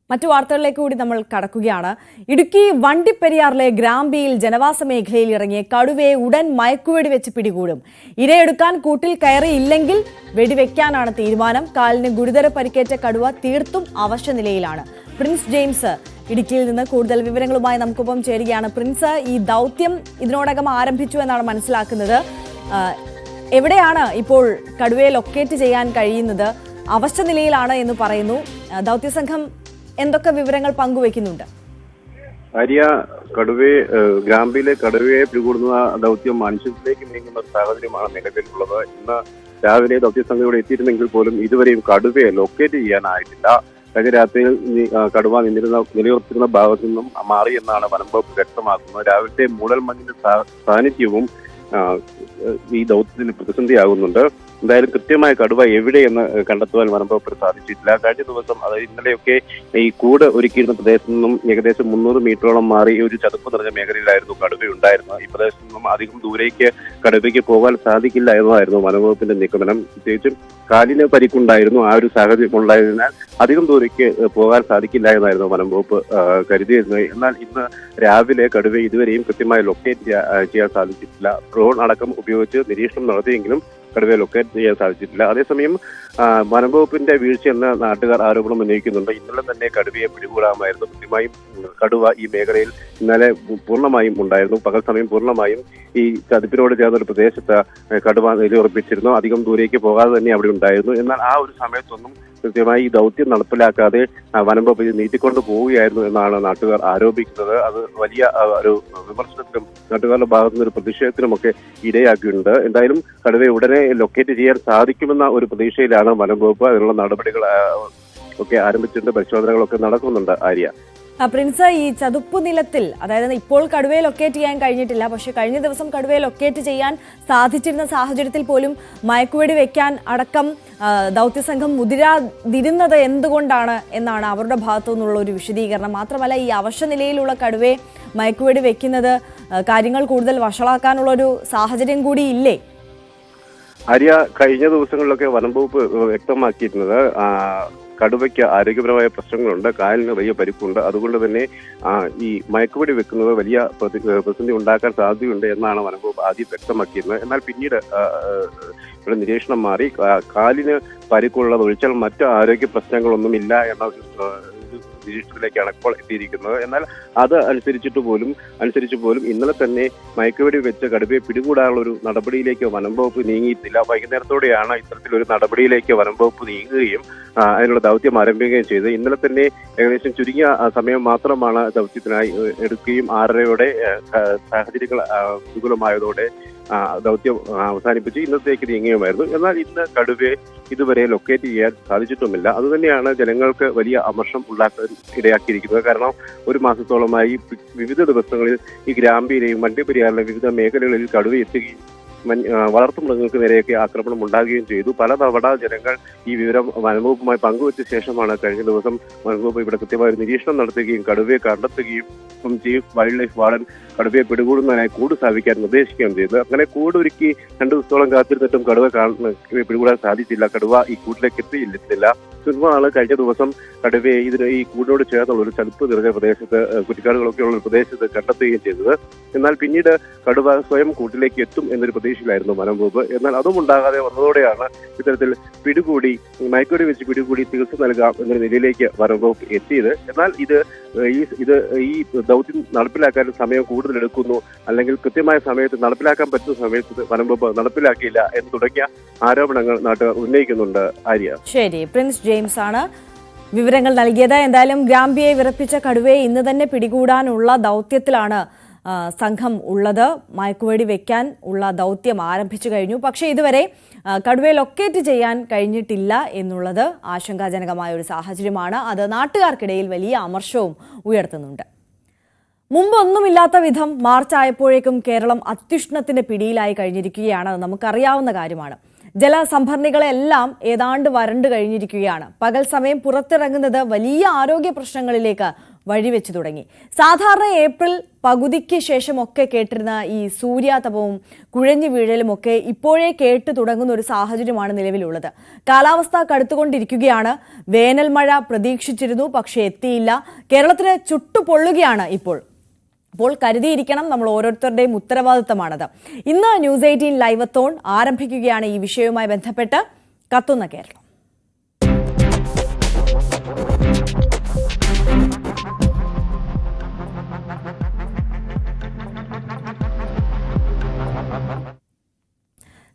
മറ്റു വാർത്തകളിലേക്ക് കൂടി നമ്മൾ കടക്കുകയാണ്. ഇടുക്കി വണ്ടിപ്പെരിയാറിലെ ഗ്രാമ്പിയിൽ ജനവാസ മേഖലയിൽ ഇറങ്ങിയ കടുവയെ ഉടൻ മയക്കുവെടി വെച്ച് പിടികൂടും. ഇരയെടുക്കാൻ കൂട്ടിൽ കയറിയില്ലെങ്കിൽ വെടിവെക്കാനാണ് തീരുമാനം. കാലിന് ഗുരുതര പരിക്കേറ്റ കടുവ തീർത്തും അവശ നിലയിലാണ്. പ്രിൻസ് ജെയിംസ് ഇടുക്കിയിൽ നിന്ന് കൂടുതൽ വിവരങ്ങളുമായി നമുക്കൊപ്പം ചേരുകയാണ്. പ്രിൻസ്, ഈ ദൗത്യം ഇതിനോടകം ആരംഭിച്ചു എന്നാണ് മനസ്സിലാക്കുന്നത്. എവിടെയാണ് ഇപ്പോൾ കടുവയെ ലൊക്കേറ്റ് ചെയ്യാൻ കഴിയുന്നത്? അവശ നിലയിലാണ് എന്ന് പറയുന്നു. ദൗത്യസംഘം എന്തൊക്കെ വിവരങ്ങൾ പങ്കുവെക്കുന്നുണ്ട്? ആര്യ, ഗ്രാമ്പിയിലെ കടുവയെ പിടികൂടുന്ന ദൗത്യം അനിശ്ചിതത്തിലേക്ക് നീങ്ങുന്ന ഒരു സാഹചര്യമാണ് നിലവിലുള്ളത്. ഇന്ന് രാവിലെ ദൗത്യസംഘം ഇവിടെ എത്തിയിരുന്നെങ്കിൽ പോലും ഇതുവരെയും കടുവയെ ലൊക്കേറ്റ് ചെയ്യാനായിട്ടില്ല. കഴിഞ്ഞ രാത്രിയിൽ കടുവ നിലയുറത്തിരുന്ന ഭാഗത്തു നിന്നും മാറിയെന്നാണ് വനം വകുപ്പ് വ്യക്തമാക്കുന്നത്. രാവിലത്തെ മൂടൽമഞ്ഞിന്റെ സാന്നിധ്യവും ഈ ദൗത്യത്തിന് പ്രതിസന്ധിയാകുന്നുണ്ട്. എന്തായാലും കൃത്യമായ കടുവ എവിടെയെന്ന് കണ്ടെത്തുവാൻ വനംവകുപ്പിന് സാധിച്ചിട്ടില്ല. കഴിഞ്ഞ ദിവസം അതായത് ഇന്നലെയൊക്കെ ഈ കൂട് ഒരുക്കിയിരുന്ന പ്രദേശത്തു നിന്നും ഏകദേശം 300 മീറ്ററോളം മാറി ഒരു ചതുപ്പ് നിറഞ്ഞ മേഖലയിലായിരുന്നു കടുവ ഉണ്ടായിരുന്നത്. ഈ പ്രദേശത്തു നിന്നും അധികം ദൂരേക്ക് കടുവയ്ക്ക് പോകാൻ സാധിക്കില്ല എന്നതായിരുന്നു വനംവകുപ്പിന്റെ നിഗമനം. പ്രത്യേകിച്ചും കാലിന് പരിക്കുണ്ടായിരുന്നു. ആ ഒരു സാഹചര്യം ഉണ്ടായതിനാൽ അധികം ദൂരേക്ക് പോകാൻ സാധിക്കില്ല എന്നായിരുന്നു വനംവകുപ്പ് കരുതിയിരുന്നത്. എന്നാൽ ഇന്ന് രാവിലെ കടുവ ഇതുവരെയും കൃത്യമായി ലൊക്കേറ്റ് ചെയ്യാൻ സാധിച്ചിട്ടില്ല. ഡ്രോൺ അടക്കം ഉപയോഗിച്ച് നിരീക്ഷണം നടത്തിയെങ്കിലും കടുവയെ ലൊക്കേറ്റ് ചെയ്യാൻ സാധിച്ചിട്ടില്ല. അതേസമയം വനംവകുപ്പിന്റെ വീഴ്ചയെന്ന് നാട്ടുകാർ ആരോപണം ഉന്നയിക്കുന്നുണ്ട്. ഇന്നലെ തന്നെ കടുവയെ പിടികൂടാമായിരുന്നു. കൃത്യമായും കടുവ ഈ മേഖലയിൽ ഇന്നലെ പൂർണ്ണമായും ഉണ്ടായിരുന്നു. പകൽ സമയം പൂർണ്ണമായും ഈ ചതുപ്പിനോട് ചേർന്ന ഒരു പ്രദേശത്ത് കടുവ നിലയുറപ്പിച്ചിരുന്നു. അധികം ദൂരേക്ക് പോകാതെ തന്നെ അവിടെ ഉണ്ടായിരുന്നു. എന്നാൽ ആ ഒരു സമയത്തൊന്നും കൃത്യമായി ഈ ദൗത്യം നടപ്പിലാക്കാതെ വനംവകുപ്പ് നീട്ടിക്കൊണ്ട് പോവുകയായിരുന്നു എന്നാണ് നാട്ടുകാർ ആരോപിക്കുന്നത്. അത് വലിയ ഒരു വിമർശനത്തിനും നാട്ടുകാരുടെ ഭാഗത്തുനിന്ന് ഒരു പ്രതിഷേധത്തിനുമൊക്കെ ഇടയാക്കിയിട്ടുണ്ട്. എന്തായാലും കടുവയെ ഉടനെ ലൊക്കേറ്റ് ചെയ്യാൻ സാധിക്കുമെന്ന ഒരു പ്രതീക്ഷയിലാണ് വനംവകുപ്പ്. അതിനുള്ള നടപടികൾ ഒക്കെ ആരംഭിച്ചിട്ടുണ്ട്. പരിശോധനകളൊക്കെ നടക്കുന്നുണ്ട്. ആര്യ, പ്രിൻസ്, ഈ ചതുപ്പ് നിലത്തിൽ, അതായത് ഇപ്പോൾ കടുവയെ ലൊക്കേറ്റ് ചെയ്യാൻ കഴിഞ്ഞിട്ടില്ല, പക്ഷെ കഴിഞ്ഞ ദിവസം കടുവയെ ലൊക്കേറ്റ് ചെയ്യാൻ സാധിച്ചിരുന്ന സാഹചര്യത്തിൽ പോലും മയക്കുവെടി വെക്കാൻ അടക്കം ദൗത്യസംഘം മുതിരാതിരുന്നത് എന്തുകൊണ്ടാണ് എന്നാണ് അവരുടെ ഭാഗത്തു നിന്നുള്ള ഒരു വിശദീകരണം. മാത്രമല്ല, ഈ അവശനിലയിലുള്ള കടുവയെ മയക്കുവെടി വെക്കുന്നത് കാര്യങ്ങൾ കൂടുതൽ വഷളാക്കാനുള്ള ഒരു സാഹചര്യം കൂടി ഇല്ലേ? ആര്യ, കഴിഞ്ഞ ദിവസങ്ങളിലൊക്കെ വനംവകുപ്പ് വ്യക്തമാക്കിയിരുന്നത് കടുവയ്ക്ക് ആരോഗ്യപരമായ പ്രശ്നങ്ങളുണ്ട്, കാലിന് വലിയ പരിക്കുണ്ട്. അതുകൊണ്ട് തന്നെ ഈ മയക്കുവെടി വെക്കുന്നത് വലിയ പ്രതിസന്ധി ഉണ്ടാക്കാൻ സാധ്യതയുണ്ട് എന്നാണ് വനംവകുപ്പ് ആദ്യം വ്യക്തമാക്കിയിരുന്നത്. എന്നാൽ പിന്നീട് ഇവിടെ നിരീക്ഷണം മാറി കാലിന് പരിക്കുള്ളത് ഒഴിച്ചാൽ മറ്റ് ആരോഗ്യ പ്രശ്നങ്ങളൊന്നുമില്ല എന്ന നിരീക്ഷണത്തിലേക്കാണ് ഇപ്പോൾ എത്തിയിരിക്കുന്നത്. എന്നാൽ അത് അനുസരിച്ച് പോലും ഇന്നലെ തന്നെ മയക്കുവെടി വെച്ച് കടുവയെ പിടികൂടാനുള്ള ഒരു നടപടിയിലേക്ക് വനംവകുപ്പ് നീങ്ങിയിട്ടില്ല. വൈകുന്നേരത്തോടെയാണ് ഇത്തരത്തിലൊരു നടപടിയിലേക്ക് വനംവകുപ്പ് നീങ്ങുകയും അതിനുള്ള ദൗത്യം ആരംഭിക്കുകയും ചെയ്തത്. ഇന്നലെ തന്നെ ഏകദേശം ചുരുങ്ങിയ സമയം മാത്രമാണ് ദൗത്യത്തിനായി എടുക്കുകയും 6:30 സാഹചര്യങ്ങൾ അനുകൂലമായതോടെ ദൗത്യം അവസാനിപ്പിച്ച് ഇന്നത്തേക്ക് നീങ്ങുകയുമായിരുന്നു. എന്നാൽ ഇന്ന് കടുവയെ ഇതുവരെ ലൊക്കേറ്റ് ചെയ്യാൻ സാധിച്ചിട്ടുമില്ല. അതുതന്നെയാണ് ജനങ്ങൾക്ക് വലിയ അമർഷം ഉണ്ടാക്കാൻ ഇടയാക്കിയിരിക്കുന്നത്. കാരണം ഒരു മാസത്തോളമായി വിവിധ ദിവസങ്ങളിൽ ഈ ഗ്രാമ്പിയിലെയും വണ്ടിപ്പെരിയാറിലെ വിവിധ മേഖലകളിൽ കടുവ എത്തുകയും വളർത്തുമൃഗങ്ങൾക്ക് നേരെയൊക്കെ ആക്രമണം ഉണ്ടാകുകയും ചെയ്തു. പലതവണ ജനങ്ങൾ ഈ വിവരം വനംവകുപ്പുമായി പങ്കുവച്ച ശേഷമാണ് കഴിഞ്ഞ ദിവസം വനംവകുപ്പ് ഇവിടെ കൃത്യമായ ഒരു നിരീക്ഷണം നടത്തുകയും കടുവയെ കണ്ടെത്തുകയും ചീഫ് വൈൽഡ് ലൈഫ് വാർഡൻ കടുവയെ പിടികൂടുന്നതിനായി കൂട് സ്ഥാപിക്കാൻ നിർദ്ദേശിക്കുകയും ചെയ്തത്. അങ്ങനെ കൂട് ഒരുക്കി 2 ദിവസത്തോളം കാത്തിരുന്നിട്ടും കടുവ പിടികൂടാൻ സാധിച്ചില്ല. കടുവ ഈ കൂട്ടിലേക്ക് എത്തിയില്ല. തുടർന്നാണ് കഴിഞ്ഞ ദിവസം കടുവയെ ഈ കൂടിനോട് ചേർന്നുള്ള ഒരു ചതുപ്പ് നിറഞ്ഞ പ്രദേശത്ത് കുറ്റിക്കാടുകളൊക്കെയുള്ള ഒരു പ്രദേശത്ത് കണ്ടെത്തുകയും ചെയ്തത്. എന്നാൽ പിന്നീട് കടുവ സ്വയം കൂട്ടിലേക്ക് എത്തും എന്നൊരു പ്രതീക്ഷയിലായിരുന്നു വനംവകുപ്പ്. എന്നാൽ അതും ഉണ്ടാകാതെ വന്നതോടെയാണ് ഇത്തരത്തിൽ മയക്കുവെടി വെച്ച് പിടികൂടി ചികിത്സ നൽകാം എന്നൊരു നിലയിലേക്ക് വനംവകുപ്പ് എത്തിയത്. എന്നാൽ ഈ ദൗത്യം നടപ്പിലാക്കാൻ സമയം കൂടുതൽ എടുക്കുന്നു, അല്ലെങ്കിൽ കൃത്യമായ സമയത്ത് നടപ്പിലാക്കാൻ പറ്റുന്ന സമയത്ത് വനംവകുപ്പ് നടപ്പിലാക്കിയില്ല എന്ന് തുടങ്ങിയ ആരോപണങ്ങൾ നാട്ടുകാർ ഉന്നയിക്കുന്നുണ്ട്. ആര്യ, ശരി, പ്രിൻസ് ജെയിംസ് ആണ് വിവരങ്ങൾ നൽകിയത്. എന്തായാലും ഗ്രാമ്പിയെ വിറപ്പിച്ച കടുവയെ ഇന്ന് തന്നെ പിടികൂടാനുള്ള ദൗത്യത്തിലാണ് സംഘം ഉള്ളത്. മയക്കുവെടി വെക്കാൻ ഉള്ള ദൗത്യം ആരംഭിച്ചു കഴിഞ്ഞു. പക്ഷേ ഇതുവരെ കടുവയെ ലൊക്കേറ്റ് ചെയ്യാൻ കഴിഞ്ഞിട്ടില്ല എന്നുള്ളത് ആശങ്കാജനകമായ ഒരു സാഹചര്യമാണ്. അത് നാട്ടുകാർക്കിടയിൽ വലിയ അമർഷവും ഉയർത്തുന്നുണ്ട്. മുമ്പൊന്നുമില്ലാത്ത വിധം മാർച്ച് ആയപ്പോഴേക്കും കേരളം അത്യുഷ്ണത്തിന്റെ പിടിയിലായി കഴിഞ്ഞിരിക്കുകയാണ്. നമുക്കറിയാവുന്ന കാര്യമാണ്. ജലസംഭരണികളെല്ലാം ഏതാണ്ട് വരണ്ടു കഴിഞ്ഞിരിക്കുകയാണ്. പകൽ സമയം പുറത്തിറങ്ങുന്നത് വലിയ ആരോഗ്യ പ്രശ്നങ്ങളിലേക്ക് വഴിവെച്ചു തുടങ്ങി. സാധാരണ ഏപ്രിൽ പകുതിക്ക് ശേഷമൊക്കെ കേട്ടിരുന്ന ഈ സൂര്യാതപവും കുഴഞ്ഞു വീഴലുമൊക്കെ ഇപ്പോഴേ കേട്ടു തുടങ്ങുന്ന ഒരു സാഹചര്യമാണ് നിലവിലുള്ളത്. കാലാവസ്ഥ കടുത്തുകൊണ്ടിരിക്കുകയാണ്. വേനൽ മഴ പ്രതീക്ഷിച്ചിരുന്നു, പക്ഷേ എത്തിയില്ല. കേരളത്തിന് ചുട്ടുപൊള്ളുകയാണ് ഇപ്പോൾ കരുതിയിരിക്കണം. നമ്മൾ ഓരോരുത്തരുടെയും ഉത്തരവാദിത്തമാണത്. ഇന്ന് ന്യൂസ് 18 ലൈവത്തോൺ ആരംഭിക്കുകയാണ് ഈ വിഷയവുമായി ബന്ധപ്പെട്ട്. കത്തുന്ന കേരളം.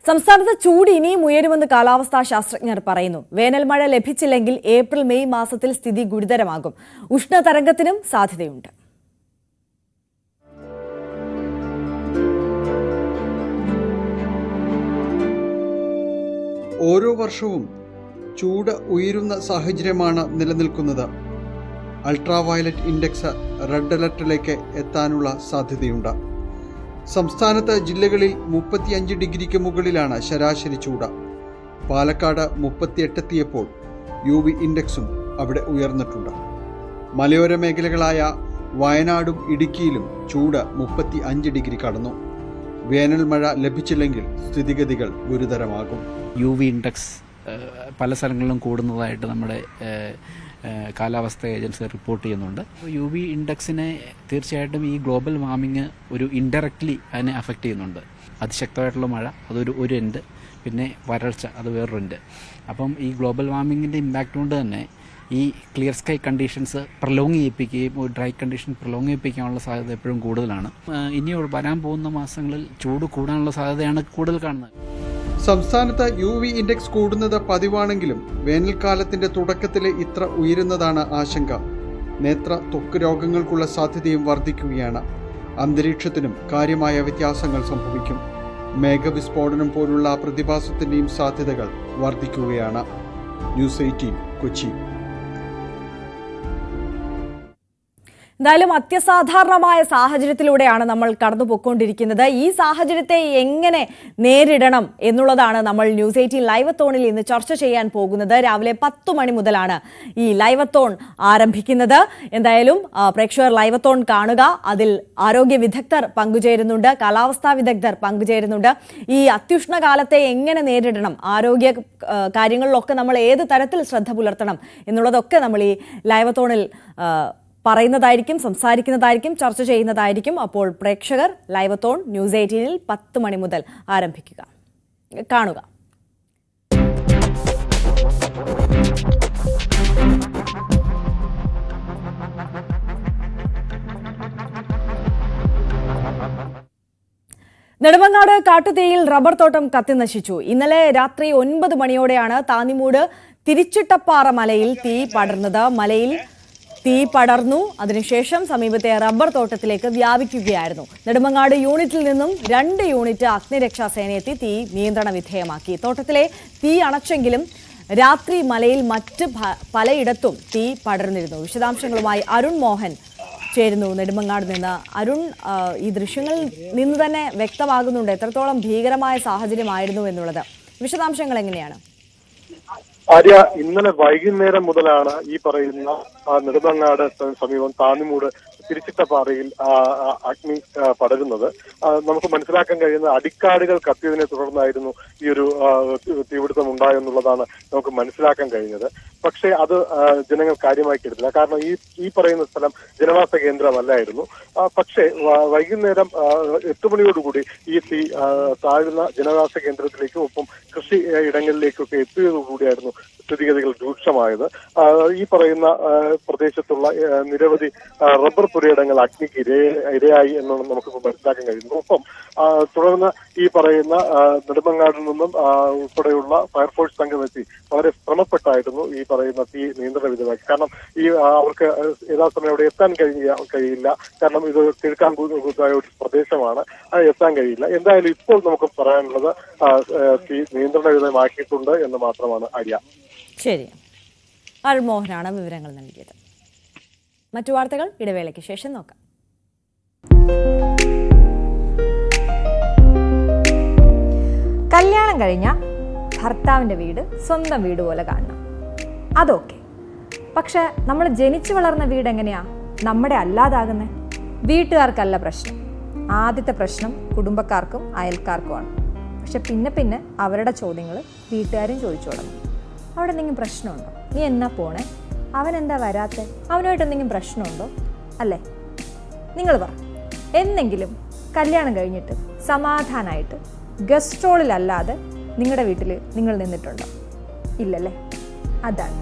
സംസ്ഥാനത്ത് ചൂട് ഇനിയും ഉയരുമെന്ന് കാലാവസ്ഥാ ശാസ്ത്രജ്ഞർ പറയുന്നു. വേനൽ മഴ ലഭിച്ചില്ലെങ്കിൽ ഏപ്രിൽ മെയ് മാസത്തിൽ സ്ഥിതി ഗുരുതരമാകും. ഉഷ്ണതരംഗത്തിനും സാധ്യതയുണ്ട്. ഓരോ വർഷവും ചൂട് ഉയരുന്ന സാഹചര്യമാണ് നിലനിൽക്കുന്നത്. അൾട്രാവയലറ്റ് ഇൻഡെക്സ് റെഡ് അലർട്ടിലേക്ക് എത്താനുള്ള സാധ്യതയുണ്ട്. സംസ്ഥാനത്ത് ജില്ലകളിൽ 35 ഡിഗ്രിക്ക് മുകളിലാണ് ശരാശരി ചൂട്. പാലക്കാട് 38 എത്തിയപ്പോൾ UV ഇൻഡെക്സും അവിടെ ഉയർന്നിട്ടുണ്ട്. മലയോര മേഖലകളായ വയനാടും ഇടുക്കിയിലും ചൂട് 35 ഡിഗ്രി കടന്നു. വേനൽ മഴ ലഭിച്ചില്ലെങ്കിൽ സ്ഥിതിഗതികൾ ഗുരുതരമാകും. UV ഇൻഡെക്സ് പല സ്ഥലങ്ങളിലും കൂടുന്നതായിട്ട് നമ്മുടെ കാലാവസ്ഥ ഏജൻസി റിപ്പോർട്ട് ചെയ്യുന്നുണ്ട്. UV ഇൻഡെക്സിനെ തീർച്ചയായിട്ടും ഈ ഗ്ലോബൽ വാർമിങ് ഒരു ഇൻഡയറക്റ്റ്ലി അതിനെ അഫക്റ്റ് ചെയ്യുന്നുണ്ട്. അതിശക്തമായിട്ടുള്ള മഴ അതൊരു എൻഡ്, പിന്നെ വരൾച്ച അത് വേറൊരു എൻഡ്. അപ്പം ഈ ഗ്ലോബൽ വാർമിങ്ങിൻ്റെ ഇമ്പാക്റ്റ് കൊണ്ട് തന്നെ ഈ ക്ലിയർ സ്കൈ കണ്ടീഷൻസ് പ്രൊലോങ് ചെയ്യിപ്പിക്കുകയും ഒരു ഡ്രൈ കണ്ടീഷൻ പ്രൊലോങ് ചെയ്യിപ്പിക്കാനുള്ള സാധ്യത എപ്പോഴും കൂടുതലാണ്. ഇനി വരാൻ പോകുന്ന മാസങ്ങളിൽ ചൂട് കൂടാനുള്ള സാധ്യതയാണ് കൂടുതൽ കാണുന്നത്. സംസ്ഥാനത്ത് UV ഇൻഡെക്സ് കൂടുന്നത് പതിവാണെങ്കിലും വേനൽക്കാലത്തിന്റെ തുടക്കത്തിലെ ഇത്ര ഉയരുന്നതാണ് ആശങ്ക. നേത്ര ത്വക്ക് രോഗങ്ങൾക്കുള്ള സാധ്യതയും വർദ്ധിക്കുകയാണ്. അന്തരീക്ഷത്തിനും കാര്യമായ വ്യത്യാസങ്ങൾ സംഭവിക്കും. മേഘവിസ്ഫോടനം പോലുള്ള പ്രതിഭാസത്തിന്റെയും സാധ്യതകൾ വർദ്ധിക്കുകയാണ്. ന്യൂസ് 18 കൊച്ചി. എന്തായാലും അത്യസാധാരണമായ സാഹചര്യത്തിലൂടെയാണ് നമ്മൾ കടന്നുപോയിക്കൊണ്ടിരിക്കുന്നത്. ഈ സാഹചര്യത്തെ എങ്ങനെ നേരിടണം എന്നുള്ളതാണ് നമ്മൾ ന്യൂസ് 18 ലൈവത്തോണിൽ ഇന്ന് ചർച്ച ചെയ്യാൻ പോകുന്നത്. രാവിലെ 10 മണി മുതലാണ് ഈ ലൈവത്തോൺ ആരംഭിക്കുന്നത്. എന്തായാലും പ്രേക്ഷകർ ലൈവത്തോൺ കാണുക. അതിൽ ആരോഗ്യ വിദഗ്ധർ പങ്കുചേരുന്നുണ്ട്, കാലാവസ്ഥാ വിദഗ്ധർ പങ്കുചേരുന്നുണ്ട്. ഈ അത്യുഷ്ണകാലത്തെ എങ്ങനെ നേരിടണം, ആരോഗ്യ കാര്യങ്ങളിലൊക്കെ നമ്മൾ ഏത് തരത്തിൽ ശ്രദ്ധ പുലർത്തണം എന്നുള്ളതൊക്കെ നമ്മൾ ഈ ലൈവത്തോണിൽ പറയുന്നതായിരിക്കും, സംസാരിക്കുന്നതായിരിക്കും, ചർച്ച ചെയ്യുന്നതായിരിക്കും. അപ്പോൾ പ്രേക്ഷകർ ലൈവത്തോൺ ന്യൂസ് 18 10 മണി മുതൽ ആരംഭിക്കുക, കാണുക. നെടുമങ്ങാട് കാട്ടുതീയിൽ റബ്ബർ തോട്ടം കത്തിനശിച്ചു. ഇന്നലെ രാത്രി 9 മണിയോടെയാണ് താന്നിമൂട് തിരിച്ചിട്ടപ്പാറ മലയിൽ തീ പടർന്നത്. മലയിൽ തീ പടർന്നു. അതിനുശേഷം സമീപത്തെ റബ്ബർ തോട്ടത്തിലേക്ക് വ്യാപിക്കുകയായിരുന്നു. നെടുമങ്ങാട് യൂണിറ്റിൽ നിന്നും 2 യൂണിറ്റ് അഗ്നിരക്ഷാസേനയെത്തി തീ നിയന്ത്രണ വിധേയമാക്കി. തോട്ടത്തിലെ തീ അണച്ചെങ്കിലും രാത്രി മലയിൽ മറ്റ് പലയിടത്തും തീ പടർന്നിരുന്നു. വിശദാംശങ്ങളുമായി അരുൺ മോഹൻ ചേരുന്നു നെടുമങ്ങാട് നിന്ന്. അരുൺ, ഈ ദൃശ്യങ്ങളിൽ നിന്ന് തന്നെ വ്യക്തമാകുന്നുണ്ട് എത്രത്തോളം ഭീകരമായ സാഹചര്യമായിരുന്നു എന്നുള്ളത്. വിശദാംശങ്ങൾ എങ്ങനെയാണ്? ആര്യ, ഇന്നലെ വൈകുന്നേരം മുതലാണ് ഈ പറയുന്ന നെടുമങ്ങാട് സമീപം താന്നിമൂട് തിരിച്ചിട്ടപ്പാറയിൽ അഗ്നി പടരുന്നത്. നമുക്ക് മനസ്സിലാക്കാൻ കഴിയുന്ന അടിക്കാടുകൾ കത്തിയതിനെ തുടർന്നായിരുന്നു ഈ ഒരു തീപിടുത്തം ഉണ്ടായെന്നുള്ളതാണ് നമുക്ക് മനസ്സിലാക്കാൻ കഴിഞ്ഞത്. പക്ഷേ അത് ജനങ്ങൾ കാര്യമാക്കി എടുത്തില്ല. കാരണം ഈ പറയുന്ന സ്ഥലം ജനവാസ കേന്ദ്രമല്ലായിരുന്നു. പക്ഷേ വൈകുന്നേരം 8 മണിയോടുകൂടി ഈ തീ താഴ്ന്ന ജനവാസ കേന്ദ്രത്തിലേക്കും ഒപ്പം കൃഷി ഇടങ്ങളിലേക്കൊക്കെ എത്തിയതോടുകൂടിയായിരുന്നു സ്ഥിതിഗതികൾ രൂക്ഷമായത്. ഈ പറയുന്ന പ്രദേശത്തുള്ള നിരവധി റബ്ബർ പുരയിടങ്ങൾ അഗ്നിക്ക് ഇരയായി എന്നാണ് നമുക്ക് മനസ്സിലാക്കാൻ കഴിയുന്നത്. ഒപ്പം തുടർന്ന് ഈ പറയുന്ന നെടുമങ്ങാടിൽ നിന്നും ഉൾപ്പെടെയുള്ള ഫയർഫോഴ്സ് സംഘം എത്തി വളരെ ശ്രമപ്പെട്ടായിരുന്നു ഈ പറയുന്ന തീ നിയന്ത്രണ വിധേയമാക്കി. കാരണം അവർക്ക് യഥാസമയം അവിടെ എത്താൻ കഴിയില്ല. കാരണം ഇത് കിഴക്കാൻ ഒരു പ്രദേശമാണ്, എത്താൻ കഴിയില്ല. എന്തായാലും ഇപ്പോൾ നമുക്ക് പറയാനുള്ളത് തീ നിയന്ത്രണ വിധേയമാക്കിയിട്ടുണ്ട് എന്ന് മാത്രമാണ്. ആര്യ, ശരി. അരുൺ മോഹനാണ് വിവരങ്ങൾ നൽകിയത്. മറ്റു വാർത്തകൾ ഇടവേളയ്ക്ക് ശേഷം നോക്കാം. കല്യാണം കഴിഞ്ഞ ഭർത്താവിൻ്റെ വീട് സ്വന്തം വീട് പോലെ കാണണം, അതൊക്കെ. പക്ഷെ നമ്മൾ ജനിച്ചു വളർന്ന വീട് എങ്ങനെയാ നമ്മുടെ അല്ലാതാകുന്നത്? വീട്ടുകാർക്കല്ല പ്രശ്നം. ആദ്യത്തെ പ്രശ്നം കുടുംബക്കാർക്കും അയൽക്കാർക്കുമാണ്. പക്ഷെ പിന്നെ പിന്നെ അവരുടെ ചോദ്യങ്ങൾ വീട്ടുകാരും ചോദിച്ചു തുടങ്ങും. അവിടെ എന്തെങ്കിലും പ്രശ്നമുണ്ടോ? നീ എന്നാ പോണേ? അവൻ എന്താ വരാത്തെ? അവനുമായിട്ട് എന്തെങ്കിലും പ്രശ്നമുണ്ടോ? അല്ലേ? നിങ്ങൾ പറ, എന്തെങ്കിലും കല്യാണം കഴിഞ്ഞിട്ട് സമാധാനമായിട്ട് ഗസ്റ്റ് റോളിലല്ലാതെ നിങ്ങളുടെ വീട്ടിൽ നിങ്ങൾ നിന്നിട്ടുണ്ടോ? ഇല്ലല്ലേ? അതാണ്.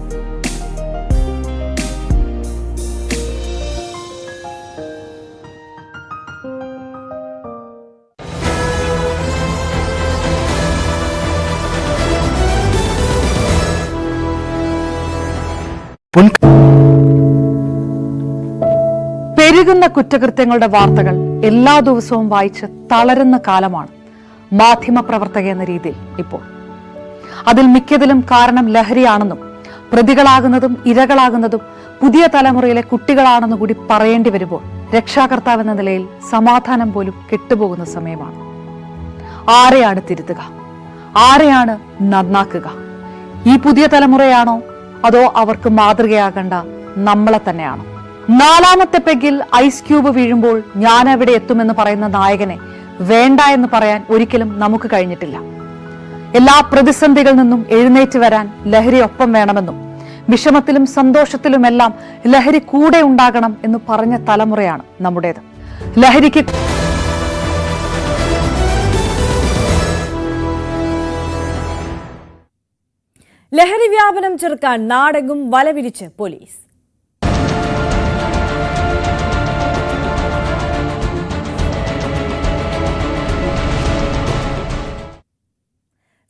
പെരുകുന്ന കുറ്റകൃത്യങ്ങളുടെ വാർത്തകൾ എല്ലാ ദിവസവും വായിച്ച് തളരുന്ന കാലമാണ് മാധ്യമപ്രവർത്തക എന്ന രീതിയിൽ ഇപ്പോൾ. അതിൽ മിക്കതിലും കാരണം ലഹരിയാണെന്നും പ്രതികളാകുന്നതും ഇരകളാകുന്നതും പുതിയ തലമുറയിലെ കുട്ടികളാണെന്നു കൂടി പറയേണ്ടി വരുമ്പോൾ രക്ഷാകർത്താവെന്ന നിലയിൽ സമാധാനം പോലും കെട്ടുപോകുന്ന സമയമാണ്. ആരെയാണ് തിരുത്തുക? ആരെയാണ് നന്നാക്കുക? ഈ പുതിയ തലമുറയാണോ അതോ അവർക്ക് മാതൃകയാകേണ്ട നമ്മളെ തന്നെയാണോ? 4ാമത്തെ പെഗിൽ ഐസ് ക്യൂബ് വീഴുമ്പോൾ ഞാൻ എവിടെ എത്തുമെന്ന് പറയുന്ന നായകനെ വേണ്ട എന്ന് പറയാൻ ഒരിക്കലും നമുക്ക് കഴിഞ്ഞിട്ടില്ല. എല്ലാ പ്രതിസന്ധികളിൽ നിന്നും എഴുന്നേറ്റ് വരാൻ ലഹരി ഒപ്പം വേണമെന്നും വിഷമത്തിലും സന്തോഷത്തിലുമെല്ലാം ലഹരി കൂടെ ഉണ്ടാകണം എന്ന് പറഞ്ഞ തലമുറയാണ് നമ്മുടേത്. ലഹരിക്ക് ലഹരി വ്യാപനം ചെറുക്കാൻ നാടെങ്ങും വലവിരിച്ച് പോലീസ്.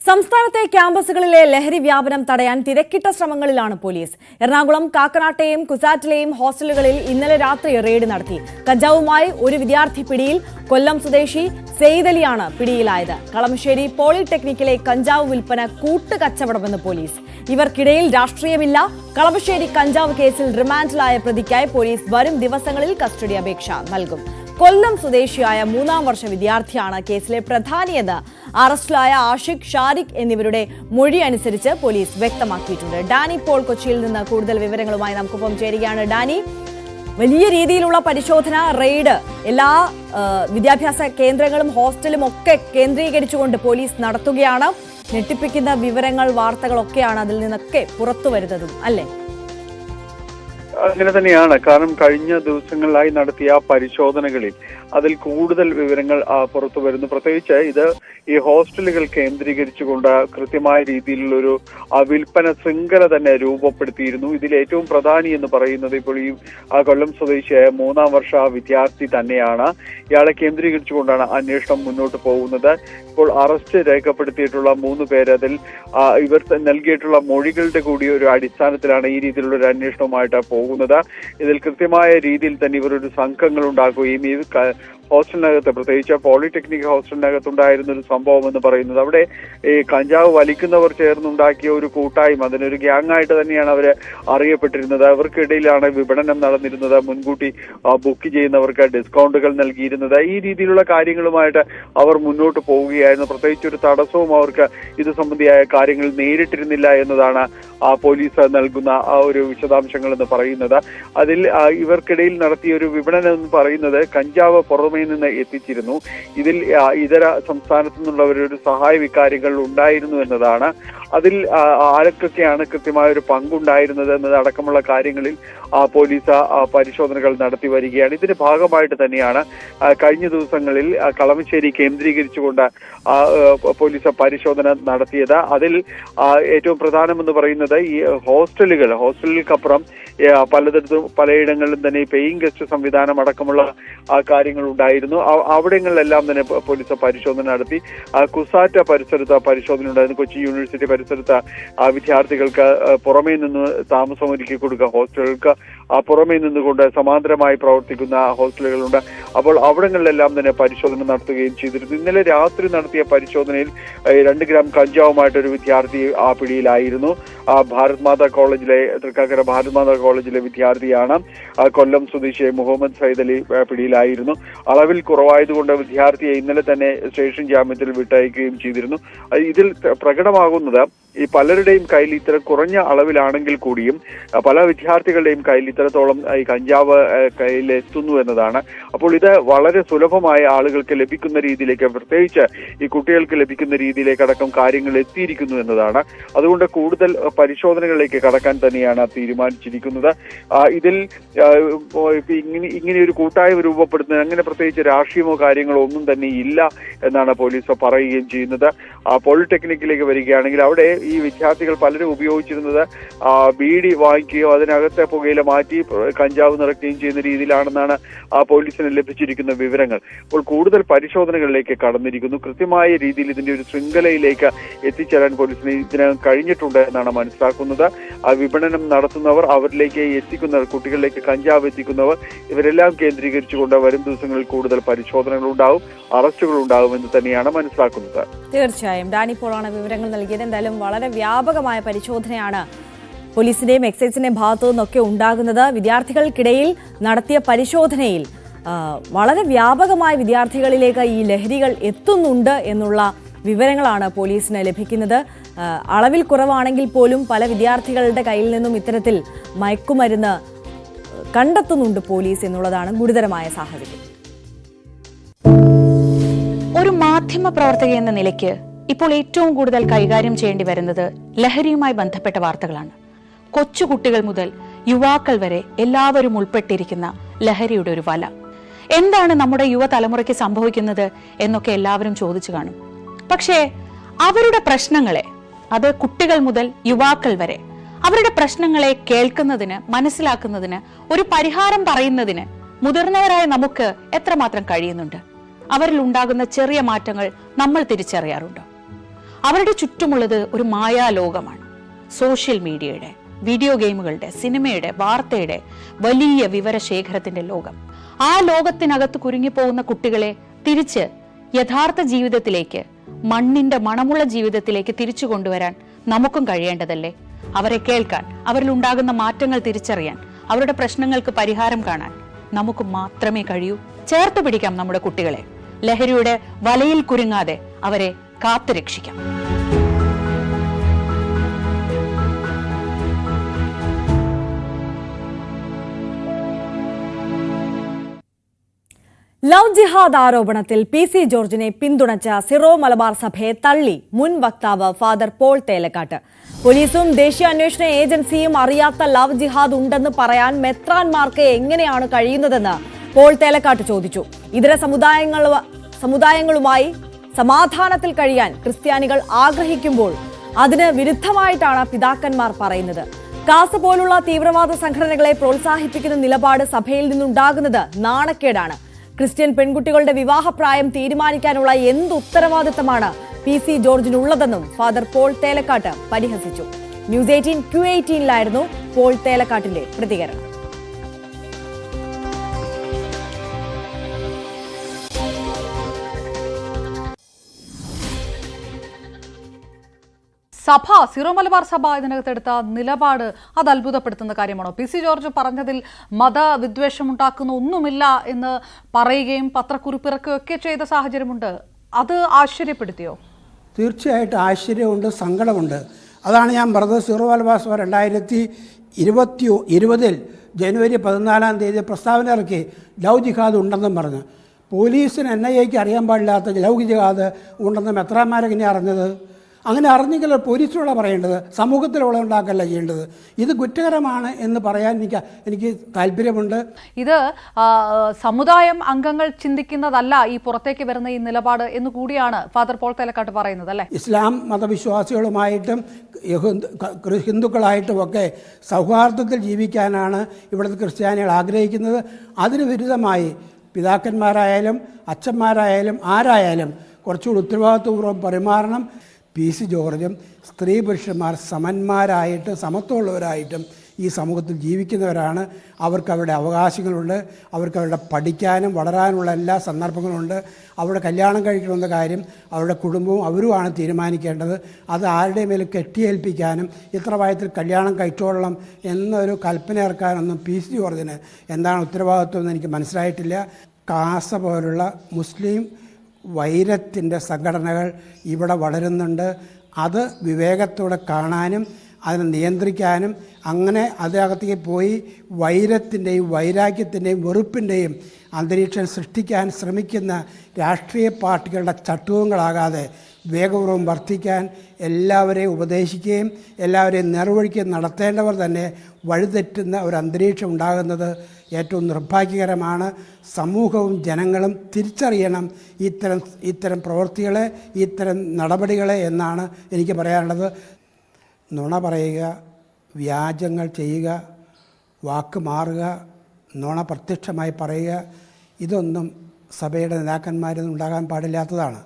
സംസ്ഥാനത്തെ ക്യാമ്പസുകളിലെ ലഹരി വ്യാപനം തടയാൻ തിരക്കിട്ട ശ്രമങ്ങളിലാണ് പോലീസ്. എറണാകുളം കാക്കനാട്ടെയും കുസാറ്റിലെയും ഹോസ്റ്റലുകളിൽ ഇന്നലെ രാത്രി റെയ്ഡ് നടത്തി. കഞ്ചാവുമായി ഒരു വിദ്യാർത്ഥി പിടിയിൽ. കൊല്ലം സ്വദേശി സെയ്ദലിയാണ് പിടിയിലായത്. കളമശ്ശേരി പോളിടെക്നിക്കിലെ കഞ്ചാവ് വിൽപ്പന കൂട്ടുകച്ചവടമെന്ന് പോലീസ്. ഇവർക്കിടയിൽ രാഷ്ട്രീയമില്ല. കളമശ്ശേരി കഞ്ചാവ് കേസിൽ റിമാൻഡിലായ പ്രതിക്കായി പോലീസ് വരും ദിവസങ്ങളിൽ കസ്റ്റഡി അപേക്ഷ നൽകും. കൊല്ലം സ്വദേശിയായ 3ാം വർഷ വിദ്യാർത്ഥിയാണ് കേസിലെ പ്രധാനിയെന്ന് അറസ്റ്റിലായ ആഷിഖ്, ഷാരിഖ് എന്നിവരുടെ മൊഴി അനുസരിച്ച് പോലീസ് വ്യക്തമാക്കിയിട്ടുണ്ട്. ഡാനി പോൾ കൊച്ചിയിൽ നിന്ന് കൂടുതൽ വിവരങ്ങളുമായി നമുക്കൊപ്പം ചേരുകയാണ്. ഡാനി, വലിയ രീതിയിലുള്ള പരിശോധന, റെയ്ഡ് എല്ലാ വിദ്യാഭ്യാസ കേന്ദ്രങ്ങളും ഹോസ്റ്റലും ഒക്കെ കേന്ദ്രീകരിച്ചുകൊണ്ട് പോലീസ് നടത്തുകയാണ്. ഞെട്ടിപ്പിക്കുന്ന വിവരങ്ങൾ, വാർത്തകളൊക്കെയാണ് അതിൽ നിന്നൊക്കെ പുറത്തു വരുന്നതും, അല്ലേ? അങ്ങനെ തന്നെയാണ്. കാരണം കഴിഞ്ഞ ദിവസങ്ങളിലായി നടത്തിയ പരിശോധനകളിൽ അതിൽ കൂടുതൽ വിവരങ്ങൾ പുറത്തു വരുന്നു. പ്രത്യേകിച്ച് ഇത് ഈ ഹോസ്റ്റലുകൾ കേന്ദ്രീകരിച്ചുകൊണ്ട് കൃത്യമായ രീതിയിലുള്ളൊരു വിൽപ്പന ശൃംഖല തന്നെ രൂപപ്പെടുത്തിയിരുന്നു. ഇതിൽ ഏറ്റവും പ്രധാനി എന്ന് പറയുന്നത് ഇപ്പോൾ ഈ കൊല്ലം സ്വദേശിയായ 3ാം വർഷ വിദ്യാർത്ഥി തന്നെയാണ്. ഇയാളെ കേന്ദ്രീകരിച്ചുകൊണ്ടാണ് അന്വേഷണം മുന്നോട്ട് പോകുന്നത്. ഇപ്പോൾ അറസ്റ്റ് രേഖപ്പെടുത്തിയിട്ടുള്ള 3 പേര്, അതിൽ ഇവർ നൽകിയിട്ടുള്ള മൊഴികളുടെ കൂടി ഒരു അടിസ്ഥാനത്തിലാണ് ഈ രീതിയിലുള്ള ഒരു അന്വേഷണവുമായിട്ട് പോകുന്നത്. ഇതിൽ കൃത്യമായ രീതിയിൽ തന്നെ ഇവർ ഒരു സംഘങ്ങൾ ഉണ്ടാക്കുകയും ഈ ഹോസ്റ്റലിനകത്ത്, പ്രത്യേകിച്ച് പോളിടെക്നിക് ഹോസ്റ്റലിനകത്തുണ്ടായിരുന്ന ഒരു സംഭവം എന്ന് പറയുന്നത് അവിടെ ഈ കഞ്ചാവ് വലിക്കുന്നവർ ചേർന്നുണ്ടാക്കിയ ഒരു കൂട്ടായ്മ, അതിനൊരു ഗ്യാങ് ആയിട്ട് തന്നെയാണ് അവര് അറിയപ്പെട്ടിരുന്നത്. അവർക്കിടയിലാണ് വിപണനം നടന്നിരുന്നത്. മുൻകൂട്ടി ബുക്ക് ചെയ്യുന്നവർക്ക് ഡിസ്കൗണ്ടുകൾ നൽകിയിരുന്നത്. ഈ രീതിയിലുള്ള കാര്യങ്ങളുമായിട്ട് അവർ മുന്നോട്ട് പോവുകയായിരുന്നു. പ്രത്യേകിച്ച് ഒരു തടസ്സവും അവർക്ക് ഇത് സംബന്ധിയായ കാര്യങ്ങൾ നേരിട്ടിരുന്നില്ല എന്നതാണ് പോലീസ് നൽകുന്ന ഒരു വിശദാംശങ്ങൾ എന്ന് പറയുന്നത്. അതിൽ ഇവർക്കിടയിൽ നടത്തിയ ഒരു വിപണനം എന്ന് പറയുന്നത് കഞ്ചാവ് പുറമേ നിന്ന് എത്തിച്ചിരുന്നു. ഇതിൽ ഇതര സംസ്ഥാനത്തു നിന്നുള്ളവരൊരു സഹായ വികാരികൾ ഉണ്ടായിരുന്നു എന്നതാണ്. അതിൽ ആരൊക്കെയാണ് കൃത്യമായ ഒരു പങ്കുണ്ടായിരുന്നത് എന്നതടക്കമുള്ള കാര്യങ്ങളിൽ പോലീസ് പരിശോധനകൾ നടത്തി വരികയാണ്. ഇതിന്റെ ഭാഗമായിട്ട് തന്നെയാണ് കഴിഞ്ഞ ദിവസങ്ങളിൽ കളമശ്ശേരി കേന്ദ്രീകരിച്ചുകൊണ്ട് പോലീസ് പരിശോധന നടത്തിയത്. അതിൽ ഏറ്റവും പ്രധാനമെന്ന് പറയുന്നത് ഈ ഹോസ്റ്റലുകൾക്കപ്പുറം പലയിടങ്ങളിലും തന്നെ പേയിങ് ഗസ്റ്റ് സംവിധാനം അടക്കമുള്ള കാര്യങ്ങൾ ഉണ്ടായിരുന്നു. അവിടങ്ങളിലെല്ലാം തന്നെ പോലീസ് പരിശോധന നടത്തി. കുസാറ്റ പരിസരത്ത് പരിശോധന ഉണ്ടായിരുന്നു. കൊച്ചി യൂണിവേഴ്സിറ്റി പരിസരത്ത് വിദ്യാർത്ഥികൾക്ക് പുറമേ നിന്ന് താമസം ഒരുക്കി കൊടുക്കുക, ഹോസ്റ്റലുകൾക്ക് പുറമേ നിന്നുകൊണ്ട് സമാന്തരമായി പ്രവർത്തിക്കുന്ന ഹോസ്റ്റലുകളുണ്ട്. അപ്പോൾ അവിടങ്ങളിലെല്ലാം തന്നെ പരിശോധന നടത്തുകയും ചെയ്തിരുന്നു. ഇന്നലെ രാത്രി നടത്തിയ പരിശോധനയിൽ 2 ഗ്രാം കഞ്ചാവുമായിട്ട് ഒരു വിദ്യാർത്ഥി പിടിയിലായിരുന്നു. ഭാരത് മാതാ കോളേജിലെ, തൃക്കാക്കര ഭാരത് മാതാ കോളേജിലെ വിദ്യാർത്ഥിയാണ്. കൊല്ലം സ്വദേശിയായ മുഹമ്മദ് സൈദലി പിടിയിലായിരുന്നു. അളവിൽ കുറവായതുകൊണ്ട് വിദ്യാർത്ഥിയെ ഇന്നലെ തന്നെ സ്റ്റേഷൻ ജാമ്യത്തിൽ വിട്ടയക്കുകയും ചെയ്തിരുന്നു. ഇതിൽ പ്രകടമാകുന്നത് ഈ പലരുടെയും കയ്യിൽ ഇത്തരം കുറഞ്ഞ അളവിലാണെങ്കിൽ കൂടിയും പല വിദ്യാർത്ഥികളുടെയും കയ്യിൽ ഇത്തരത്തോളം ഈ കഞ്ചാവ് കയ്യിൽ എത്തുന്നു എന്നതാണ്. അപ്പോൾ ഇത് വളരെ സുലഭമായ ആളുകൾക്ക് ലഭിക്കുന്ന രീതിയിലേക്ക്, പ്രത്യേകിച്ച് ഈ കുട്ടികൾക്ക് ലഭിക്കുന്ന രീതിയിലേക്ക് അടക്കം കാര്യങ്ങൾ എത്തിയിരിക്കുന്നു എന്നതാണ്. അതുകൊണ്ട് കൂടുതൽ പരിശോധനകളിലേക്ക് കടക്കാൻ തന്നെയാണ് തീരുമാനിച്ചിരിക്കുന്നത്. ഇതിൽ ഇങ്ങനെ ഒരു കൂട്ടായ്മ രൂപപ്പെടുത്തുന്നത് അങ്ങനെ പ്രത്യേകിച്ച് രാഷ്ട്രീയമോ കാര്യങ്ങളോ ഒന്നും തന്നെ ഇല്ല എന്നാണ് പോലീസ് പറയുകയും ചെയ്യുന്നത്. പോളിടെക്നിക്കിലേക്ക് വരികയാണെങ്കിൽ അവിടെ ഈ വിദ്യാർത്ഥികൾ പലരും ഉപയോഗിച്ചിരുന്നത് ബീഡി വാങ്ങിക്കുകയോ അതിനകത്തെ പുകയില മാറ്റി കഞ്ചാവ് നിറയ്ക്കുകയും ചെയ്യുന്ന രീതിയിലാണെന്നാണ് പോലീസിന് ലഭിച്ചിരിക്കുന്ന വിവരങ്ങൾ. അപ്പോൾ കൂടുതൽ പരിശോധനകളിലേക്ക് കടന്നിരിക്കുന്നു. കൃത്യമായ രീതിയിൽ ഇതിന്റെ ഒരു ശൃംഖലയിലേക്ക് എത്തിച്ചേരാൻ പോലീസിന് ഇതിനകം കഴിഞ്ഞിട്ടുണ്ട് എന്നാണ് മനസ്സിലാക്കുന്നത്. വിപണനം നടത്തുന്നവർ, അവരിലേക്ക് എത്തിക്കുന്നവർ, കുട്ടികളിലേക്ക് കഞ്ചാവ് എത്തിക്കുന്നവർ, ഇവരെല്ലാം കേന്ദ്രീകരിച്ചുകൊണ്ട് വരും ദിവസങ്ങളിൽ കൂടുതൽ പരിശോധനകൾ ഉണ്ടാവും, അറസ്റ്റുകൾ ഉണ്ടാവും എന്ന് തന്നെയാണ് മനസ്സിലാക്കുന്നത്. തീർച്ചയായും ഡാനി പോളാണ് വിവരങ്ങൾ നൽകിയത്. എന്തായാലും വളരെ വ്യാപകമായ പരിശോധനയാണ് പോലീസിന്റെയും എക്സൈസിന്റെയും ഭാഗത്തു നിന്നൊക്കെ ഉണ്ടാകുന്നത്. വിദ്യാർത്ഥികൾക്കിടയിൽ നടത്തിയ പരിശോധനയിൽ വളരെ വ്യാപകമായ വിദ്യാർത്ഥികളിലേക്ക് ഈ ലഹരികൾ എത്തുന്നുണ്ട് എന്നുള്ള വിവരങ്ങളാണ് പോലീസിന് ലഭിക്കുന്നത്. അളവിൽ കുറവാണെങ്കിൽ പോലും പല വിദ്യാർത്ഥികളുടെ കയ്യിൽ നിന്നും ഇത്തരത്തിൽ മയക്കുമരുന്ന് കണ്ടെത്തുന്നുണ്ട് പോലീസ് എന്നുള്ളതാണ് ഗുരുതരമായ സാഹചര്യം. ഒരു മാധ്യമ പ്രവർത്തക എന്ന നിലയ്ക്ക് ഇപ്പോൾ ഏറ്റവും കൂടുതൽ കൈകാര്യം ചെയ്യേണ്ടി വരുന്നത് ലഹരിയുമായി ബന്ധപ്പെട്ട വാർത്തകളാണ്. കൊച്ചുകുട്ടികൾ മുതൽ യുവാക്കൾ വരെ എല്ലാവരും ഉൾപ്പെട്ടിരിക്കുന്ന ലഹരിയുടെ ഒരു വല. എന്താണ് നമ്മുടെ യുവതലമുറയ്ക്ക് സംഭവിക്കുന്നത് എന്നൊക്കെ എല്ലാവരും ചോദിച്ചു കാണും. പക്ഷേ അവരുടെ പ്രശ്നങ്ങളെ, അത് കുട്ടികൾ മുതൽ യുവാക്കൾ വരെ, അവരുടെ പ്രശ്നങ്ങളെ കേൾക്കുന്നതിന്, മനസ്സിലാക്കുന്നതിന്, ഒരു പരിഹാരം പറയുന്നതിന് മുതിർന്നവരായ നമുക്ക് എത്രമാത്രം കഴിയുന്നുണ്ട്? അവരിൽ ഉണ്ടാകുന്ന ചെറിയ മാറ്റങ്ങൾ നമ്മൾ തിരിച്ചറിയാറുണ്ട്. അവരുടെ ചുറ്റുമുള്ളത് ഒരു മായാലോകമാണ്. സോഷ്യൽ മീഡിയയുടെ, വീഡിയോ ഗെയിമുകളുടെ, സിനിമയുടെ, വാർത്തയുടെ വലിയ വിവരശേഖരത്തിന്റെ ലോകം. ആ ലോകത്തിനകത്ത് കുരുങ്ങിപ്പോകുന്ന കുട്ടികളെ തിരിച്ച് യഥാർത്ഥ ജീവിതത്തിലേക്ക്, മണ്ണിന്റെ മണമുള്ള ജീവിതത്തിലേക്ക് തിരിച്ചു കൊണ്ടുവരാൻ നമുക്കും കഴിയേണ്ടതല്ലേ? അവരെ കേൾക്കാൻ, അവരിൽ ഉണ്ടാകുന്ന മാറ്റങ്ങൾ തിരിച്ചറിയാൻ, അവരുടെ പ്രശ്നങ്ങൾക്ക് പരിഹാരം കാണാൻ നമുക്ക് മാത്രമേ കഴിയൂ. ചേർത്ത് പിടിക്കാം നമ്മുടെ കുട്ടികളെ. ലഹരിയുടെ വലയിൽ കുരുങ്ങാതെ അവരെ കാത്തുരക്ഷിക്കാം. ലവ് ജിഹാദ് ആരോപണത്തിൽ PC ജോർജിനെ പിന്തുണച്ച സിറോ മലബാർ സഭയെ തള്ളി മുൻ വക്താവ് ഫാദർ പോൾ തേലക്കാട്ട്. പോലീസും ദേശീയ അന്വേഷണ ഏജൻസിയും അറിയാത്ത ലവ് ജിഹാദ് ഉണ്ടെന്ന് പറയാൻ മെത്രാൻമാർക്ക് എങ്ങനെയാണ് കഴിയുന്നതെന്ന് പോൾ തേലക്കാട്ട് ചോദിച്ചു. ഇതര സമുദായങ്ങളുമായി സമാധാനത്തിൽ കഴിയാൻ ക്രിസ്ത്യാനികൾ ആഗ്രഹിക്കുമ്പോൾ അതിന് വിരുദ്ധമായിട്ടാണ് പിതാക്കന്മാർ പറയുന്നത്. കാസ പോലുള്ള തീവ്രവാദ സംഘടനകളെ പ്രോത്സാഹിപ്പിക്കുന്ന നിലപാട് സഭയിൽ നിന്നുണ്ടാകുന്നത് നാണക്കേടാണ്. ക്രിസ്ത്യൻ പെൺകുട്ടികളുടെ വിവാഹപ്രായം തീരുമാനിക്കാനുള്ള എന്ത് ഉത്തരവാദിത്തമാണ് PC ജോർജിനുള്ളതെന്നും ഫാദർ പോൾ തേലക്കാട്ട് പരിഹസിച്ചു. ന്യൂസ് 18 Q18 പോൾ തേലക്കാട്ടിന്റെ പ്രതികരണം. സഭ, സിറോ മലബാർ സഭ ഇതിനകത്തെടുത്ത നിലപാട് അത് അത്ഭുതപ്പെടുത്തുന്ന കാര്യമാണോ? PC ജോർജ് പറഞ്ഞതിൽ മതവിദ്വേഷമുണ്ടാക്കുന്ന ഒന്നുമില്ല എന്ന് പറയുകയും പത്രക്കുറിപ്പിറക്കുകയൊക്കെ ചെയ്ത സാഹചര്യമുണ്ട്. അത് ആശ്ചര്യപ്പെടുത്തിയോ? തീർച്ചയായിട്ടും ആശ്ചര്യമുണ്ട്, സങ്കടമുണ്ട്. അതാണ് ഞാൻ പറഞ്ഞത്. സിറോ മലബാർ സഭ 2020 ജനുവരി 14 പ്രസ്താവന ഇറക്കി ലവ് ജിഹാദ് ഉണ്ടെന്നും പറഞ്ഞു. പോലീസിന് NIAക്ക് അറിയാൻ പാടില്ലാത്ത ലവ് ജിഹാദ് ഉണ്ടെന്ന് മെത്രാന്മാരെങ്ങനെ അറിഞ്ഞത്? അങ്ങനെ അറിഞ്ഞെങ്കിൽ പോലീസിലുള്ള പറയേണ്ടത്, സമൂഹത്തിലുള്ള ഉണ്ടാക്കല്ല ചെയ്യേണ്ടത്. ഇത് കുറ്റകരമാണ് എന്ന് പറയാൻ എനിക്ക് താല്പര്യമുണ്ട്. ഇത് സമുദായം അംഗങ്ങൾ ചിന്തിക്കുന്നതല്ല ഈ പുറത്തേക്ക് വരുന്ന ഈ നിലപാട് എന്ന് കൂടിയാണ് ഫാദർ പോൾ തേലക്കാട്ട് പറയുന്നത്, അല്ലേ? ഇസ്ലാം മതവിശ്വാസികളുമായിട്ടും ഹിന്ദുക്കളായിട്ടും ഒക്കെ സൗഹാർദ്ദത്തിൽ ജീവിക്കാനാണ് ഇവിടുത്തെ ക്രിസ്ത്യാനികൾ ആഗ്രഹിക്കുന്നത്. അതിന് വിരുദ്ധമായി പിതാക്കന്മാരായാലും അച്ഛന്മാരായാലും ആരായാലും കുറച്ചുകൂടി ഉത്തരവാദിത്വപൂർവ്വം പെരുമാറണം. PC ജോർജും സ്ത്രീ പുരുഷന്മാർ സമന്മാരായിട്ടും സമത്വമുള്ളവരായിട്ടും ഈ സമൂഹത്തിൽ ജീവിക്കുന്നവരാണ്. അവർക്ക് അവരുടെ അവകാശങ്ങളുണ്ട്, അവർക്ക് അവരുടെ പഠിക്കാനും വളരാനുള്ള എല്ലാ സന്ദർഭങ്ങളുണ്ട്. അവരുടെ കല്യാണം കഴിക്കണമെന്ന കാര്യം അവരുടെ കുടുംബവും അവരുമാണ് തീരുമാനിക്കേണ്ടത്. അത് ആരുടെ മേൽ കെട്ടിയേൽപ്പിക്കാനും ഇത്ര പ്രായത്തിൽ കല്യാണം കഴിച്ചോളണം എന്നൊരു കൽപ്പന ഇറക്കാനൊന്നും PC ജോർജിന് എന്താണ് ഉത്തരവാദിത്വം എന്ന് എനിക്ക് മനസ്സിലായിട്ടില്ല. കാസ പോലുള്ള മുസ്ലിം വൈരത്തിൻ്റെ സംഘടനകൾ ഇവിടെ വളരുന്നുണ്ട്. അത് വിവേകത്തോടെ കാണാനും അതിനെ നിയന്ത്രിക്കാനും അങ്ങനെ അതിനകത്തേക്ക് പോയി വൈരത്തിൻ്റെയും വൈരാഗ്യത്തിൻ്റെയും വെറുപ്പിൻ്റെയും അന്തരീക്ഷം സൃഷ്ടിക്കാൻ ശ്രമിക്കുന്ന രാഷ്ട്രീയ പാർട്ടികളുടെ ചട്ടുവങ്ങളാകാതെ വേഗപൂർവ്വം വർദ്ധിക്കാൻ എല്ലാവരെയും ഉപദേശിക്കുകയും എല്ലാവരെയും നേർവഴിക്കുകയും നടത്തേണ്ടവർ തന്നെ വഴിതെറ്റുന്ന ഒരു അന്തരീക്ഷം ഉണ്ടാകുന്നത് ഏറ്റവും നിർഭാഗ്യകരമാണ്. സമൂഹവും ജനങ്ങളും തിരിച്ചറിയണം ഇത്തരം പ്രവൃത്തികളെ, ഇത്തരം നടപടികളെ എന്നാണ് എനിക്ക് പറയാനുള്ളത്. നുണ പറയുക, വ്യാജങ്ങൾ ചെയ്യുക, വാക്ക് മാറുക, നുണ പ്രത്യക്ഷമായി പറയുക, ഇതൊന്നും സഭയുടെ നേതാക്കന്മാരിൽ ഉണ്ടാകാൻ പാടില്ലാത്തതാണ്.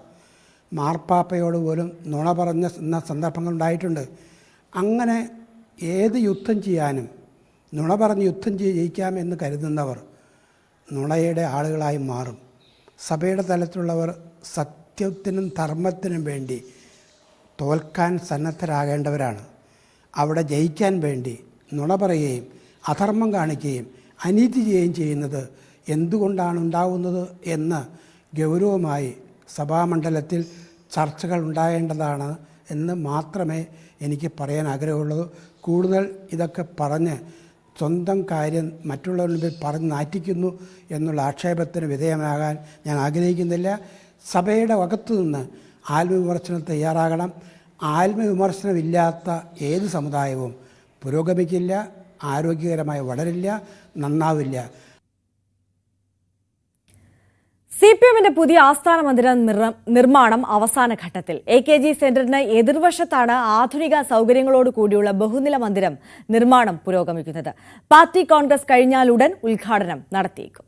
മാർപ്പാപ്പയോട് പോലും നുണ പറഞ്ഞ സന്ദർഭങ്ങളുണ്ടായിട്ടുണ്ട്. അങ്ങനെ ഏത് യുദ്ധം ചെയ്യാനും നുണ പറഞ്ഞ് യുദ്ധം ജയിക്കാം എന്ന് കരുതുന്നവർ നുണയുടെ ആളുകളായി മാറും. സഭയുടെ തലത്തിലുള്ളവർ സത്യത്തിനും ധർമ്മത്തിനും വേണ്ടി തോൽക്കാൻ സന്നദ്ധരാകേണ്ടവരാണ്. അവിടെ ജയിക്കാൻ വേണ്ടി നുണ പറയുകയും അധർമ്മം കാണിക്കുകയും അനീതി ചെയ്യുകയും ചെയ്യുന്നത് എന്തുകൊണ്ടാണ് ഉണ്ടാകുന്നത് എന്ന് ഗൗരവമായി സഭാമണ്ഡലത്തിൽ ചർച്ചകൾ ഉണ്ടാകേണ്ടതാണ് എന്ന് മാത്രമേ എനിക്ക് പറയാൻ ആഗ്രഹമുള്ളൂ. കൂടുതൽ ഇതൊക്കെ പറഞ്ഞ് സ്വന്തം കാര്യം മറ്റുള്ളവരുടെ മുമ്പിൽ പറഞ്ഞ് നാറ്റിക്കുന്നു എന്നുള്ള ആക്ഷേപത്തിന് വിധേയമാകാൻ ഞാൻ ആഗ്രഹിക്കുന്നില്ല. സഭയുടെ അകത്തു നിന്ന് ആത്മവിമർശനം തയ്യാറാകണം. ആത്മവിമർശനമില്ലാത്ത ഏത് സമുദായവും പുരോഗമിക്കില്ല, ആരോഗ്യകരമായി വളരില്ല, നന്നാവില്ല. CPMന്റെ പുതിയ ആസ്ഥാന മന്ദിര നിർമ്മാണം അവസാന ഘട്ടത്തിൽ. AKG സെന്ററിന് എതിർവശത്താണ് ആധുനിക സൗകര്യങ്ങളോട് കൂടിയുള്ള ബഹുനില മന്ദിരം നിർമ്മാണം പുരോഗമിക്കുന്നത്. പാർട്ടി കോൺഗ്രസ് കഴിഞ്ഞാലുടൻ ഉദ്ഘാടനം നടത്തിയേക്കും.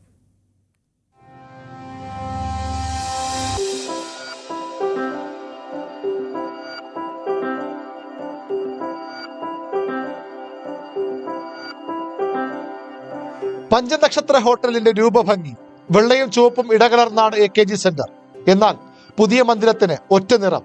പഞ്ചനക്ഷത്ര ഹോട്ടലിന്റെ രൂപഭംഗി വെള്ളയും ചുവപ്പും ഇടകലർന്നാണ് AKG സെന്റർ. എന്നാൽ പുതിയ മന്ദിരത്തിന് ഒറ്റ നിറം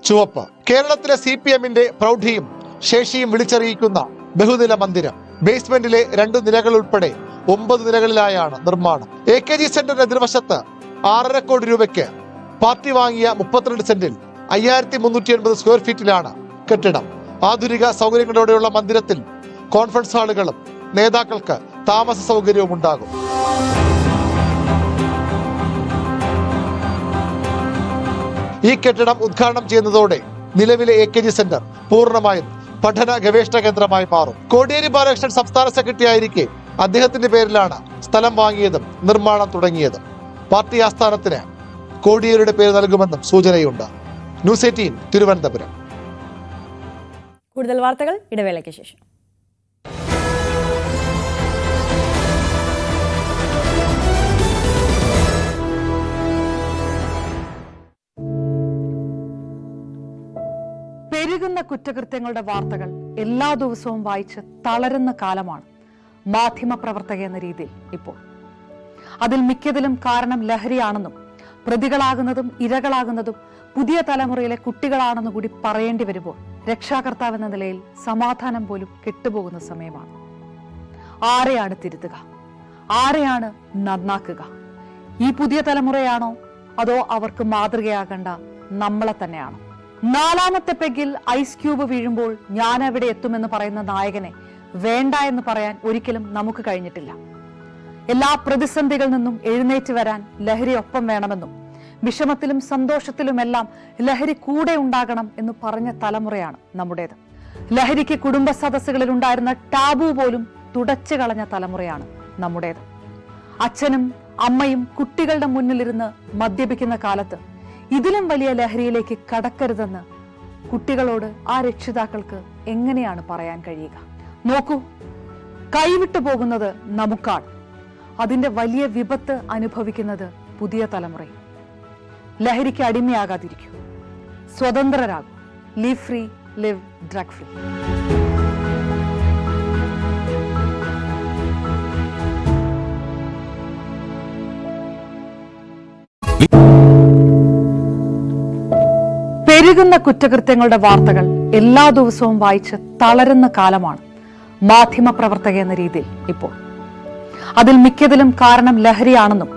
ചുവപ്പ്. കേരളത്തിലെ CPMന്റെ പ്രൗഢിയും ശേഷിയും വിളിച്ചറിയിക്കുന്ന ബഹുനില മന്ദിരം. ബേസ്മെന്റിലെ 2 നിലകൾ ഉൾപ്പെടെ 9 നിലകളിലായാണ് നിർമ്മാണം. AKG സെന്ററിന്റെ എതിർവശത്ത് 6.5 കോടി രൂപയ്ക്ക് പാർട്ടി വാങ്ങിയ 32 സെന്റിൽ 5380 സ്ക്വയർ ഫീറ്റിലാണ് കെട്ടിടം. ആധുനിക സൗകര്യങ്ങളോടെയുള്ള മന്ദിരത്തിൽ കോൺഫറൻസ് ഹാളുകളും നേതാക്കൾക്ക് താമസ സൗകര്യവും ഉണ്ടാകും. ഈ കെട്ടിടം ഉദ്ഘാടനം ചെയ്യുന്നതോടെ നിലവിലെ AKG സെന്റർ പൂർണ്ണമായും പഠന ഗവേഷണ കേന്ദ്രമായി മാറും. കോടിയേരി ബാലകൃഷ്ണൻ സംസ്ഥാന സെക്രട്ടറി ആയിരിക്കെ അദ്ദേഹത്തിന്റെ പേരിലാണ് സ്ഥലം വാങ്ങിയതും നിർമ്മാണം തുടങ്ങിയതും. പാർട്ടി ആസ്ഥാനത്തിന് കോടിയേരിയുടെ പേര് നൽകുമെന്നും സൂചനയുണ്ട്. ന്യൂസ് 18 തിരുവനന്തപുരം. കൂടുതൽ വാർത്തകൾ ഇടവേളയ്ക്ക് ശേഷം. പെരുകുന്ന കുറ്റകൃത്യങ്ങളുടെ വാർത്തകൾ എല്ലാ ദിവസവും വായിച്ച് തളരുന്ന കാലമാണ് മാധ്യമപ്രവർത്തക എന്ന രീതിയിൽ ഇപ്പോൾ. അതിൽ മിക്കതിലും കാരണം ലഹരിയാണെന്നും പ്രതികളാകുന്നതും ഇരകളാകുന്നതും പുതിയ തലമുറയിലെ കുട്ടികളാണെന്ന് കൂടി പറയേണ്ടി വരുമ്പോൾ രക്ഷാകർത്താവെന്ന നിലയിൽ സമാധാനം പോലും കെട്ടുപോകുന്ന സമയമാണ്. ആരെയാണ് തിരുത്തുക? ആരെയാണ് നന്നാക്കുക? ഈ പുതിയ തലമുറയാണോ അതോ അവർക്ക് മാതൃകയാകേണ്ട നമ്മളെ തന്നെയാണോ? 4ാമത്തെ പെഗിൽ ഐസ് ക്യൂബ് വീഴുമ്പോൾ ഞാൻ എവിടെ എത്തുമെന്ന് പറയുന്ന നായകനെ വേണ്ട എന്ന് പറയാൻ ഒരിക്കലും നമുക്ക് കഴിഞ്ഞിട്ടില്ല. എല്ലാ പ്രതിസന്ധികളിൽ നിന്നും എഴുന്നേറ്റ് വരാൻ ലഹരി ഒപ്പം വേണമെന്നും വിഷമത്തിലും സന്തോഷത്തിലുമെല്ലാം ലഹരി കൂടെ ഉണ്ടാകണം എന്ന് പറഞ്ഞ തലമുറയാണ് നമ്മുടേത്. ലഹരിക്ക് കുടുംബ സദസ്സുകളിൽ ഉണ്ടായിരുന്ന ടാബു പോലും തുടച്ചു കളഞ്ഞ തലമുറയാണ് നമ്മുടേത്. അച്ഛനും അമ്മയും കുട്ടികളുടെ മുന്നിലിരുന്ന് മദ്യപിക്കുന്ന കാലത്ത് ഇതിലും വലിയ ലഹരിയിലേക്ക് കടക്കരുതെന്ന് കുട്ടികളോട് ആ രക്ഷിതാക്കൾക്ക് എങ്ങനെയാണ് പറയാൻ കഴിയുക? നോക്കൂ, കൈവിട്ടു പോകുന്നത് നമുക്കാണ്. അതിന്റെ വലിയ വിപത്ത് അനുഭവിക്കുന്നത് പുതിയ തലമുറയും. ലഹരിക്ക് അടിമയാകാതിരിക്കൂ, സ്വതന്ത്രരാകൂ. Live free, live drug free. പെരുകുന്ന കുറ്റകൃത്യങ്ങളുടെ വാർത്തകൾ എല്ലാ ദിവസവും വായിച്ച് തളരുന്ന കാലമാണ് മാധ്യമപ്രവർത്തക എന്ന രീതിയിൽ ഇപ്പോൾ. അതിൽ മിക്കതിലും കാരണം ലഹരിയാണെന്നും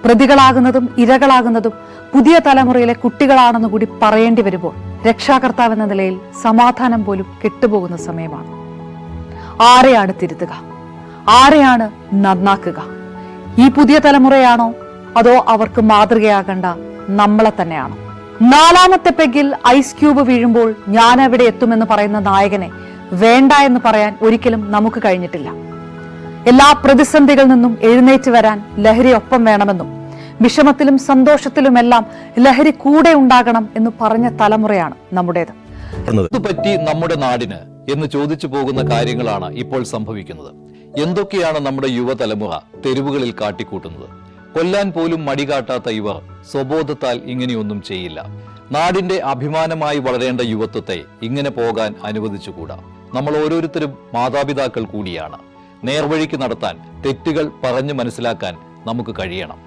പ്രതികളാകുന്നതും ഇരകളാകുന്നതും പുതിയ തലമുറയിലെ കുട്ടികളാണെന്ന് കൂടി പറയേണ്ടി വരുമ്പോൾ രക്ഷാകർത്താവെന്ന നിലയിൽ സമാധാനം പോലും കെട്ടുപോകുന്ന സമയമാണ്. ആരെയാണ് തിരുത്തുക? ആരെയാണ് നന്നാക്കുക? ഈ പുതിയ തലമുറയാണോ അതോ അവർക്ക് മാതൃകയാകേണ്ട നമ്മളെ തന്നെയാണോ? 4ാമത്തെ പെഗിൽ ഐസ് ക്യൂബ് വീഴുമ്പോൾ ഞാൻ എവിടെ എത്തുമെന്ന് പറയുന്ന നായകനെ വേണ്ട എന്ന് പറയാൻ ഒരിക്കലും നമുക്ക് കഴിഞ്ഞിട്ടില്ല. എല്ലാ പ്രതിസന്ധികളിൽ നിന്നും എഴുന്നേറ്റ് വരാൻ ലഹരി ഒപ്പം വേണമെന്നും വിഷമത്തിലും സന്തോഷത്തിലുമെല്ലാം ലഹരി കൂടെ ഉണ്ടാകണം എന്ന് പറഞ്ഞ തലമുറയാണ് നമ്മുടേത്. പറ്റി നമ്മുടെ നാടിന് എന്ന് ചോദിച്ചു പോകുന്ന കാര്യങ്ങളാണ് ഇപ്പോൾ സംഭവിക്കുന്നത്. എന്തൊക്കെയാണ് നമ്മുടെ യുവതലമുറ തെരുവുകളിൽ കാട്ടിക്കൂട്ടുന്നത്? കൊല്ലാൻ പോലും മടികാട്ടാത്ത ഇവർ സ്വബോധത്താൽ ഇങ്ങനെയൊന്നും ചെയ്യില്ല. നാടിന്റെ അഭിമാനമായി വളരേണ്ട യുവത്വത്തെ ഇങ്ങനെ പോകാൻ അനുവദിച്ചുകൂടാ. നമ്മൾ ഓരോരുത്തരും മാതാപിതാക്കൾ കൂടിയാണ്. നേർവഴിക്ക് നടത്താൻ, തെറ്റുകൾ പറഞ്ഞു മനസ്സിലാക്കാൻ നമുക്ക് കഴിയണം.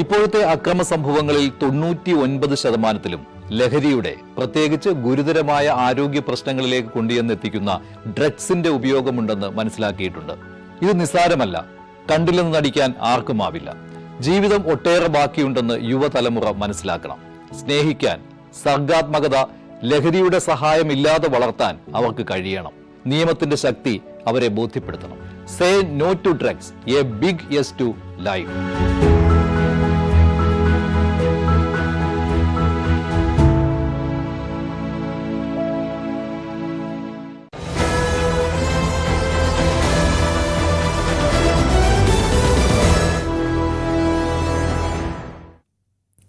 ഇപ്പോഴത്തെ അക്രമ സംഭവങ്ങളിൽ 99% ലഹരിയുടെ, പ്രത്യേകിച്ച് ഗുരുതരമായ ആരോഗ്യ പ്രശ്നങ്ങളിലേക്ക് കൊണ്ടുവന്നെത്തിക്കുന്ന ഡ്രഗ്സിന്റെ ഉപയോഗമുണ്ടെന്ന് മനസ്സിലാക്കിയിട്ടുണ്ട്. ഇത് നിസ്സാരമല്ല. കണ്ടില്ലെന്ന് നടിക്കാൻ ആർക്കുമാവില്ല. ജീവിതം ഒട്ടേറെ ബാക്കിയുണ്ടെന്ന് യുവതലമുറ മനസ്സിലാക്കണം. സ്നേഹിക്കാൻ, സർഗാത്മകത ലഹരിയുടെ സഹായമില്ലാതെ വളർത്താൻ അവർക്ക് കഴിയണം. നിയമത്തിന്റെ ശക്തി അവരെ ബോധ്യപ്പെടുത്തണം. Say no to drugs, a big yes to life.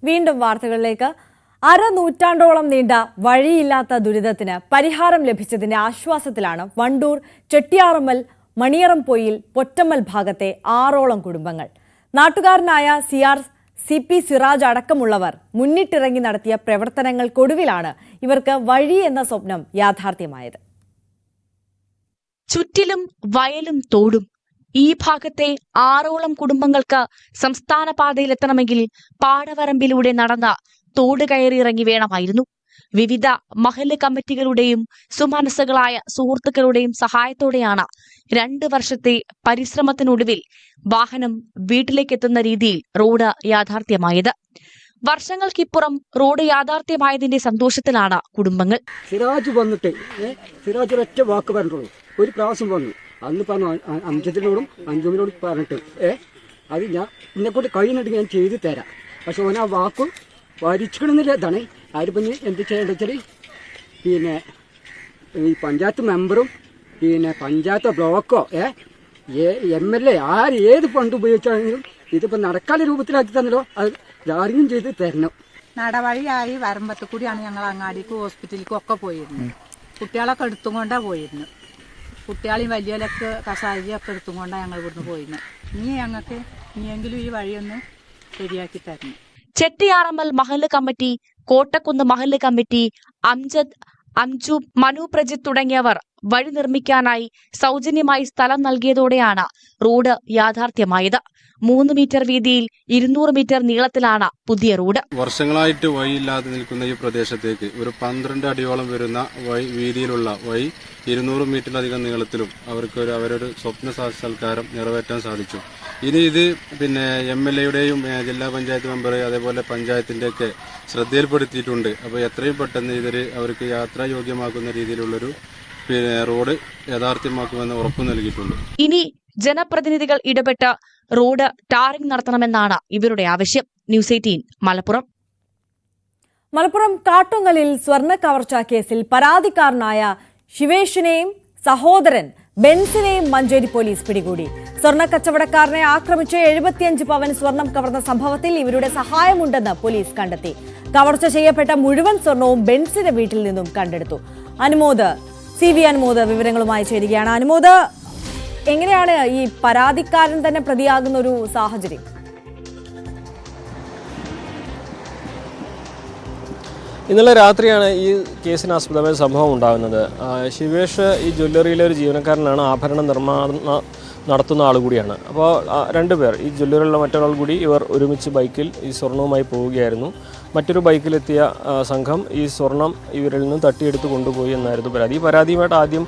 വീണ്ടും വാർത്തകളിലേക്ക്. അരനൂറ്റാണ്ടോളം നീണ്ട വഴിയില്ലാത്ത ദുരിതത്തിന് പരിഹാരം ലഭിച്ചതിന്റെ ആശ്വാസത്തിലാണ് വണ്ടൂർ ചെട്ടിയാറമ്മൽ മണിയറംപൊയിൽ പൊറ്റമ്മൽ ഭാഗത്തെ 6ഓളം കുടുംബങ്ങൾ. നാട്ടുകാരനായ CP സിറാജ് അടക്കമുള്ളവർ മുന്നിട്ടിറങ്ങി നടത്തിയ പ്രവർത്തനങ്ങൾക്കൊടുവിലാണ് ഇവർക്ക് വഴി എന്ന സ്വപ്നം യാഥാർത്ഥ്യമായത്. ചുറ്റിലും വയലും തോടും. ഈ ഭാഗത്തെ 6ഓളം കുടുംബങ്ങൾക്ക് സംസ്ഥാന പാതയിലെത്തണമെങ്കിൽ പാടവരമ്പിലൂടെ നടന്ന തോട് കയറിയിറങ്ങി വേണമായിരുന്നു. വിവിധ മഹല്ല് കമ്മിറ്റികളുടെയും സുമനസ്സുകളായ സുഹൃത്തുക്കളുടെയും സഹായത്തോടെയാണ് 2 വർഷത്തെ പരിശ്രമത്തിനൊടുവിൽ വാഹനം വീട്ടിലേക്കെത്തുന്ന രീതിയിൽ റോഡ് യാഥാർത്ഥ്യമായത്. വർഷങ്ങൾക്കിപ്പുറം റോഡ് യാഥാർത്ഥ്യമായതിന്റെ സന്തോഷത്തിലാണ് കുടുംബങ്ങൾ. സിറാജ് വന്നിട്ട് സിറാജ് ഒരൊറ്റ വാക്ക് പറഞ്ഞിട്ടുള്ളൂ. ഒരു പ്രാവശ്യം വന്നു. അന്ന് പറഞ്ഞു അഞ്ചത്തിനോടും അഞ്ചുമിനോടും പറഞ്ഞിട്ട് അത് ഞാൻ എന്നെക്കൊണ്ട് കഴിയുന്നുണ്ട് ഞാൻ ചെയ്തു തരാം. പക്ഷെ ഓൻ ആ വാക്കും വരിച്ചിടുന്നില്ല. ഇതാണ് ആരിപ്പം എന്ത് ചെയ്യേണ്ടത് വെച്ചാൽ പിന്നെ ഈ പഞ്ചായത്ത് മെമ്പറും പിന്നെ പഞ്ചായത്ത് ബ്ലോക്കോ MLA ഏത് ഫണ്ട് ഉപയോഗിച്ചാണെങ്കിലും ഇതിപ്പോൾ നടക്കാത്ത രൂപത്തിലാക്കി തന്നല്ലോ. അത് ആരെങ്കിലും ചെയ്ത് തരണം. നടവഴിയായി വരമ്പത്ത് കൂടിയാണ് ഞങ്ങൾ അങ്ങാടിക്കും ഹോസ്പിറ്റലിക്കും ഒക്കെ പോയിരുന്നത്. കുട്ടികളൊക്കെ എടുത്തുകൊണ്ടാണ് പോയിരുന്നത്. കുട്ടികളെയും വലിയവരൊക്കെ കഷായൊക്കെ എടുത്തുകൊണ്ടാണ് ഞങ്ങൾ ഇവിടുന്ന് പോയിരുന്നത്. ഞങ്ങൾക്ക് ഇനിയെങ്കിലും ഈ വഴിയൊന്ന് ശരിയാക്കി തരണം. ചെട്ടിയാറമ്മൽ മഹല്ല് കമ്മിറ്റി, കോട്ടക്കുന്ന് മഹല്ല് കമ്മിറ്റി, അംജദ്, അംജു, മനു പ്രജിത്ത് തുടങ്ങിയവർ വഴി നിർമ്മിക്കാനായി സൗജന്യമായി സ്ഥലം നൽകിയതോടെയാണ് റോഡ് യാഥാർത്ഥ്യമായത്. 3 മീറ്റർ വീതിയിൽ 200 മീറ്റർ നീളത്തിലാണ് പുതിയ റോഡ്. വർഷങ്ങളായിട്ട് വഴിയില്ലാതെ നിൽക്കുന്ന ഈ പ്രദേശത്തേക്ക് ഒരു 12 അടിയോളം വരുന്ന വീതിയിലുള്ള വഴി 200 മീറ്ററിലധികം നീളത്തിലും അവരൊരു സ്വപ്ന സൽക്കാരം നിറവേറ്റാൻ സാധിച്ചു. ഇനി ഇത് പിന്നെ MLAയുടെയും ജില്ലാ പഞ്ചായത്ത് മെമ്പർ അതേപോലെ പഞ്ചായത്തിന്റെയൊക്കെ ശ്രദ്ധയിൽപ്പെടുത്തിയിട്ടുണ്ട്. അപ്പോൾ എത്രയും പെട്ടെന്ന് അവർക്ക് യാത്രായോഗ്യമാക്കുന്ന രീതിയിലുള്ളൊരു റോഡ് യാഥാർത്ഥ്യമാക്കുമെന്ന് ഉറപ്പു നൽകിയിട്ടുണ്ട്. ഇനി ജനപ്രതിനിധികൾ ഇടപെട്ട് റോഡ് ടാറിംഗ് നടത്തണമെന്നാണ് ഇവരുടെ ആവശ്യം. ന്യൂസ് 18 മലപ്പുറം. മലപ്പുറം കാട്ടുങ്ങലിൽ സ്വർണ്ണ കവർച്ചാ കേസിൽ പരാതിക്കാരനായ ശിവേഷിനെയും സഹോദരൻ ബെൻസിനെയും മഞ്ചേരി പോലീസ് പിടികൂടി. സ്വർണ്ണ കച്ചവടക്കാരനെ ആക്രമിച്ച് 75 പവൻ സ്വർണം കവർന്ന സംഭവത്തിൽ ഇവരുടെ സഹായമുണ്ടെന്ന് പോലീസ് കണ്ടെത്തി. കവർച്ച ചെയ്യപ്പെട്ട മുഴുവൻ സ്വർണവും ബെൻസിന്റെ വീട്ടിൽ നിന്നും കണ്ടെടുത്തു. CV അനുമോദ് വിവരങ്ങളുമായി ചേരുകയാണ്. അനുമോദ്, എങ്ങനെയാണ് ഈ പരാതിക്കാരൻ തന്നെ പ്രതിയാകുന്ന ഒരു സാഹചര്യം? ഇന്നലെ രാത്രിയാണ് ഈ കേസിന് ആസ്പദമായ സംഭവം ഉണ്ടാകുന്നത്. ശിവേഷ് ഈ ജ്വല്ലറിയിലെ ഒരു ജീവനക്കാരനാണ്. ആഭരണ നിർമ്മാണം നടത്തുന്ന ആൾ കൂടിയാണ്. അപ്പോൾ 2 പേർ, ഈ ജ്വല്ലറിയിലുള്ള മറ്റൊരാൾ കൂടി, ഇവർ ഒരുമിച്ച് ബൈക്കിൽ ഈ സ്വർണവുമായി പോവുകയായിരുന്നു. മറ്റൊരു ബൈക്കിലെത്തിയ സംഘം ഈ സ്വർണം ഇവരിൽ നിന്ന് തട്ടിയെടുത്ത് കൊണ്ടുപോയി എന്നായിരുന്നു പരാതി. ഈ പരാതിയുമായിട്ട് ആദ്യം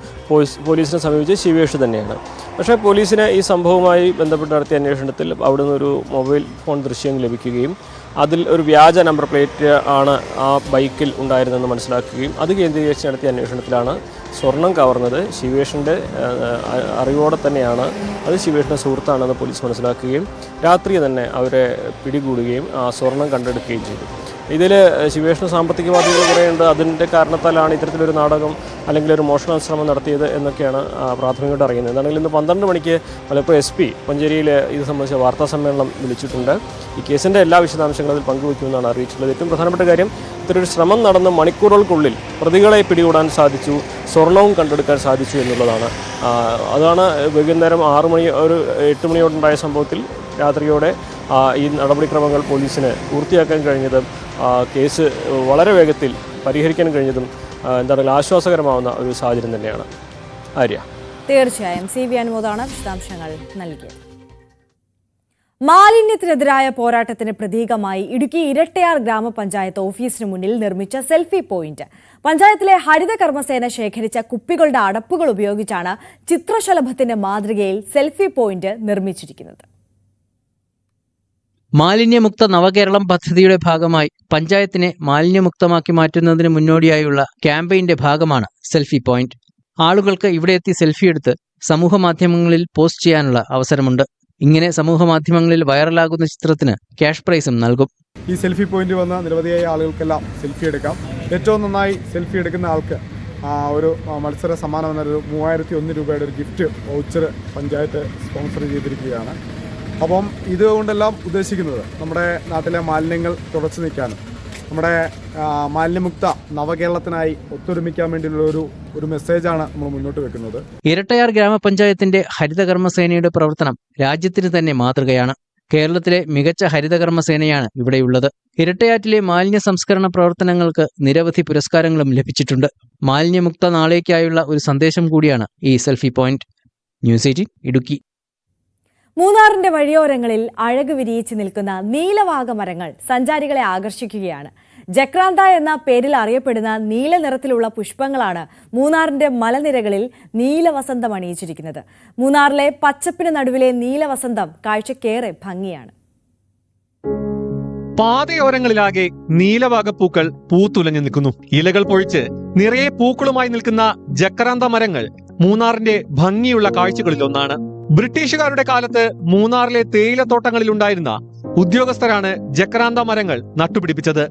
പോലീസിനെ സമീപിച്ച് ശിവേഷ് തന്നെയാണ്. പക്ഷേ പോലീസിന് ഈ സംഭവവുമായി ബന്ധപ്പെട്ട് നടത്തിയ അന്വേഷണത്തിൽ അവിടെ നിന്നൊരു മൊബൈൽ ഫോൺ ദൃശ്യം ലഭിക്കുകയും അതിൽ ഒരു വ്യാജ നമ്പർ പ്ലേറ്റ് ആണ് ആ ബൈക്കിൽ ഉണ്ടായിരുന്നെന്ന് മനസ്സിലാക്കുകയും അത് കേന്ദ്രീകരിച്ച് നടത്തിയ അന്വേഷണത്തിലാണ് സ്വർണം കവർന്നത് ശിവേഷിൻ്റെ അറിവോടെ തന്നെയാണ്, അത് ശിവേഷിൻ്റെ സുഹൃത്താണെന്ന് പോലീസ് മനസ്സിലാക്കുകയും രാത്രി തന്നെ അവരെ പിടികൂടുകയും ആ സ്വർണം കണ്ടെടുക്കുകയും ചെയ്തു. ഇതിൽ ശിവേഷിന് സാമ്പത്തിക ബാധ്യതകൾ കുറേയുണ്ട്. അതിൻ്റെ കാരണത്താലാണ് ഇത്തരത്തിലൊരു നാടകം അല്ലെങ്കിൽ ഒരു മോഷണ ശ്രമം നടത്തിയത് എന്നൊക്കെയാണ് പ്രാഥമികമായിട്ട് അറിയുന്നത്. എന്താണെങ്കിലും ഇന്ന് 12 മണിക്ക് മലപ്പുറം SP മഞ്ചേരിയിൽ ഇത് സംബന്ധിച്ച വാർത്താ സമ്മേളനം വിളിച്ചിട്ടുണ്ട്. ഈ കേസിൻ്റെ എല്ലാ വിശദാംശങ്ങളും അതിൽ പങ്കുവയ്ക്കുമെന്നാണ് അറിയിച്ചിട്ടുള്ളത്. ഏറ്റവും പ്രധാനപ്പെട്ട കാര്യം, ഇത്തരൊരു ശ്രമം നടന്ന് മണിക്കൂറുകൾക്കുള്ളിൽ പ്രതികളെ പിടികൂടാൻ സാധിച്ചു, സ്വർണവും കണ്ടെടുക്കാൻ സാധിച്ചു എന്നുള്ളതാണ്. അതാണ് വൈകുന്നേരം 6 മണി, ഒരു 8 മണിയോടുണ്ടായ സംഭവത്തിൽ രാത്രിയോടെ ഈ നടപടിക്രമങ്ങൾ പോലീസിന് പൂർത്തിയാക്കാൻ കഴിഞ്ഞതും കേസ് വളരെ വേഗത്തിൽ പരിഹരിക്കാൻ കഴിഞ്ഞതും എന്താണെങ്കിലും ആശ്വാസകരമാവുന്ന ഒരു സാഹചര്യം തന്നെയാണ്. ആര്യ, തീർച്ചയായും CV അനുമോദാണ് വിശദാംശങ്ങൾ നൽകിയത്. മാലിന്യത്തിനെതിരായ പോരാട്ടത്തിന് പ്രതീകമായി ഇടുക്കി ഇരട്ടയാർ ഗ്രാമപഞ്ചായത്ത് ഓഫീസിന് മുന്നിൽ നിർമ്മിച്ച സെൽഫി പോയിന്റ്. പഞ്ചായത്തിലെ ഹരിത കർമ്മസേന ശേഖരിച്ച കുപ്പികളുടെ അടപ്പുകൾ ഉപയോഗിച്ചാണ് ചിത്രശലഭത്തിന്റെ മാതൃകയിൽ സെൽഫി പോയിന്റ് നിർമ്മിച്ചിരിക്കുന്നത്. മാലിന്യമുക്ത നവകേരളം പദ്ധതിയുടെ ഭാഗമായി പഞ്ചായത്തിനെ മാലിന്യമുക്തമാക്കി മാറ്റുന്നതിന് മുന്നോടിയായുള്ള ക്യാമ്പയിന്റെ ഭാഗമാണ് സെൽഫി പോയിന്റ്. ആളുകൾക്ക് ഇവിടെ എത്തി സെൽഫി എടുത്ത് സമൂഹമാധ്യമങ്ങളിൽ പോസ്റ്റ് ചെയ്യാനുള്ള അവസരമുണ്ട്. ഇങ്ങനെ സമൂഹമാധ്യമങ്ങളിൽ വൈറലാകുന്ന ചിത്രത്തിന് ക്യാഷ് പ്രൈസും നൽകും. ഈ സെൽഫി പോയിന്റ് വന്ന നിരവധിയായ ആളുകൾക്കെല്ലാം സെൽഫി എടുക്കാം. ഏറ്റവും നന്നായി സെൽഫി എടുക്കുന്ന ആൾക്ക് ഒരു മത്സര സമ്മാനം എന്നൊരു 3001 രൂപയുടെ ഒരു ഗിഫ്റ്റ് വൗച്ചർ പഞ്ചായത്ത് സ്പോൺസർ ചെയ്തിരിക്കുകയാണ്. അപ്പം ഇതുകൊണ്ടെല്ലാം ഉദ്ദേശിക്കുന്നത് നമ്മുടെ നാട്ടിലെ മാലിന്യങ്ങൾ തുടച്ചു നീക്കാനും നമ്മുടെ മാലിന്യമുക്ത നവകേരളത്തിനായി ഒത്തൊരുമിക്കാൻ വേണ്ടിയുള്ള ഒരു മെസ്സേജാണ് നമ്മൾ മുന്നോട്ട് വെക്കുന്നത്. ഇരട്ടയാർ ഗ്രാമപഞ്ചായത്തിന്റെ ഹരിതകർമ്മസേനയുടെ പ്രവർത്തനം രാജ്യത്തിന് തന്നെ മാതൃകയാണ്. കേരളത്തിലെ മികച്ച ഹരിതകർമ്മസേനയാണ് ഇവിടെയുള്ളത്. ഇരട്ടയാറ്റിലെ മാലിന്യ സംസ്കരണ പ്രവർത്തനങ്ങൾക്ക് നിരവധി പുരസ്കാരങ്ങളും ലഭിച്ചിട്ടുണ്ട്. മാലിന്യമുക്ത നാളേക്കായുള്ള ഒരു സന്ദേശം കൂടിയാണ് ഈ സെൽഫി പോയിന്റ്. ന്യൂസ് 18 ഇടുക്കി. മൂന്നാറിന്റെ വഴിയോരങ്ങളിൽ അഴക് വിരിയിച്ച് നിൽക്കുന്ന നീലവാഗമരങ്ങൾ സഞ്ചാരികളെ ആകർഷിക്കുകയാണ്. ജക്രാന്ത എന്ന പേരിൽ അറിയപ്പെടുന്ന നീല നിറത്തിലുള്ള പുഷ്പങ്ങളാണ് മൂന്നാറിന്റെ മലനിരകളിൽ നീലവസന്തം അണിയിച്ചിരിക്കുന്നത്. മൂന്നാറിലെ പച്ചപ്പിന് നടുവിലെ നീലവസന്തം കാഴ്ചക്കേറെ ഭംഗിയാണ്. പാതയോരങ്ങളിലാകെ നീലവാഗപ്പൂക്കൾ പൂത്തുലഞ്ഞു നിൽക്കുന്നു. ഇലകൾ പൊഴിച്ച് നിറയെ പൂക്കളുമായി നിൽക്കുന്ന ജക്രാന്ത മരങ്ങൾ മൂന്നാറിന്റെ ഭംഗിയുള്ള കാഴ്ചകളിലൊന്നാണ്. ബ്രിട്ടീഷുകാരുടെ കാലത്ത് മൂന്നാറിലെ തേയിലത്തോട്ടങ്ങളിലുണ്ടായിരുന്ന ഉദ്യോഗസ്ഥരാണ് ജക്രാന്ത മരങ്ങൾ നട്ടുപിടിപ്പിച്ചത്.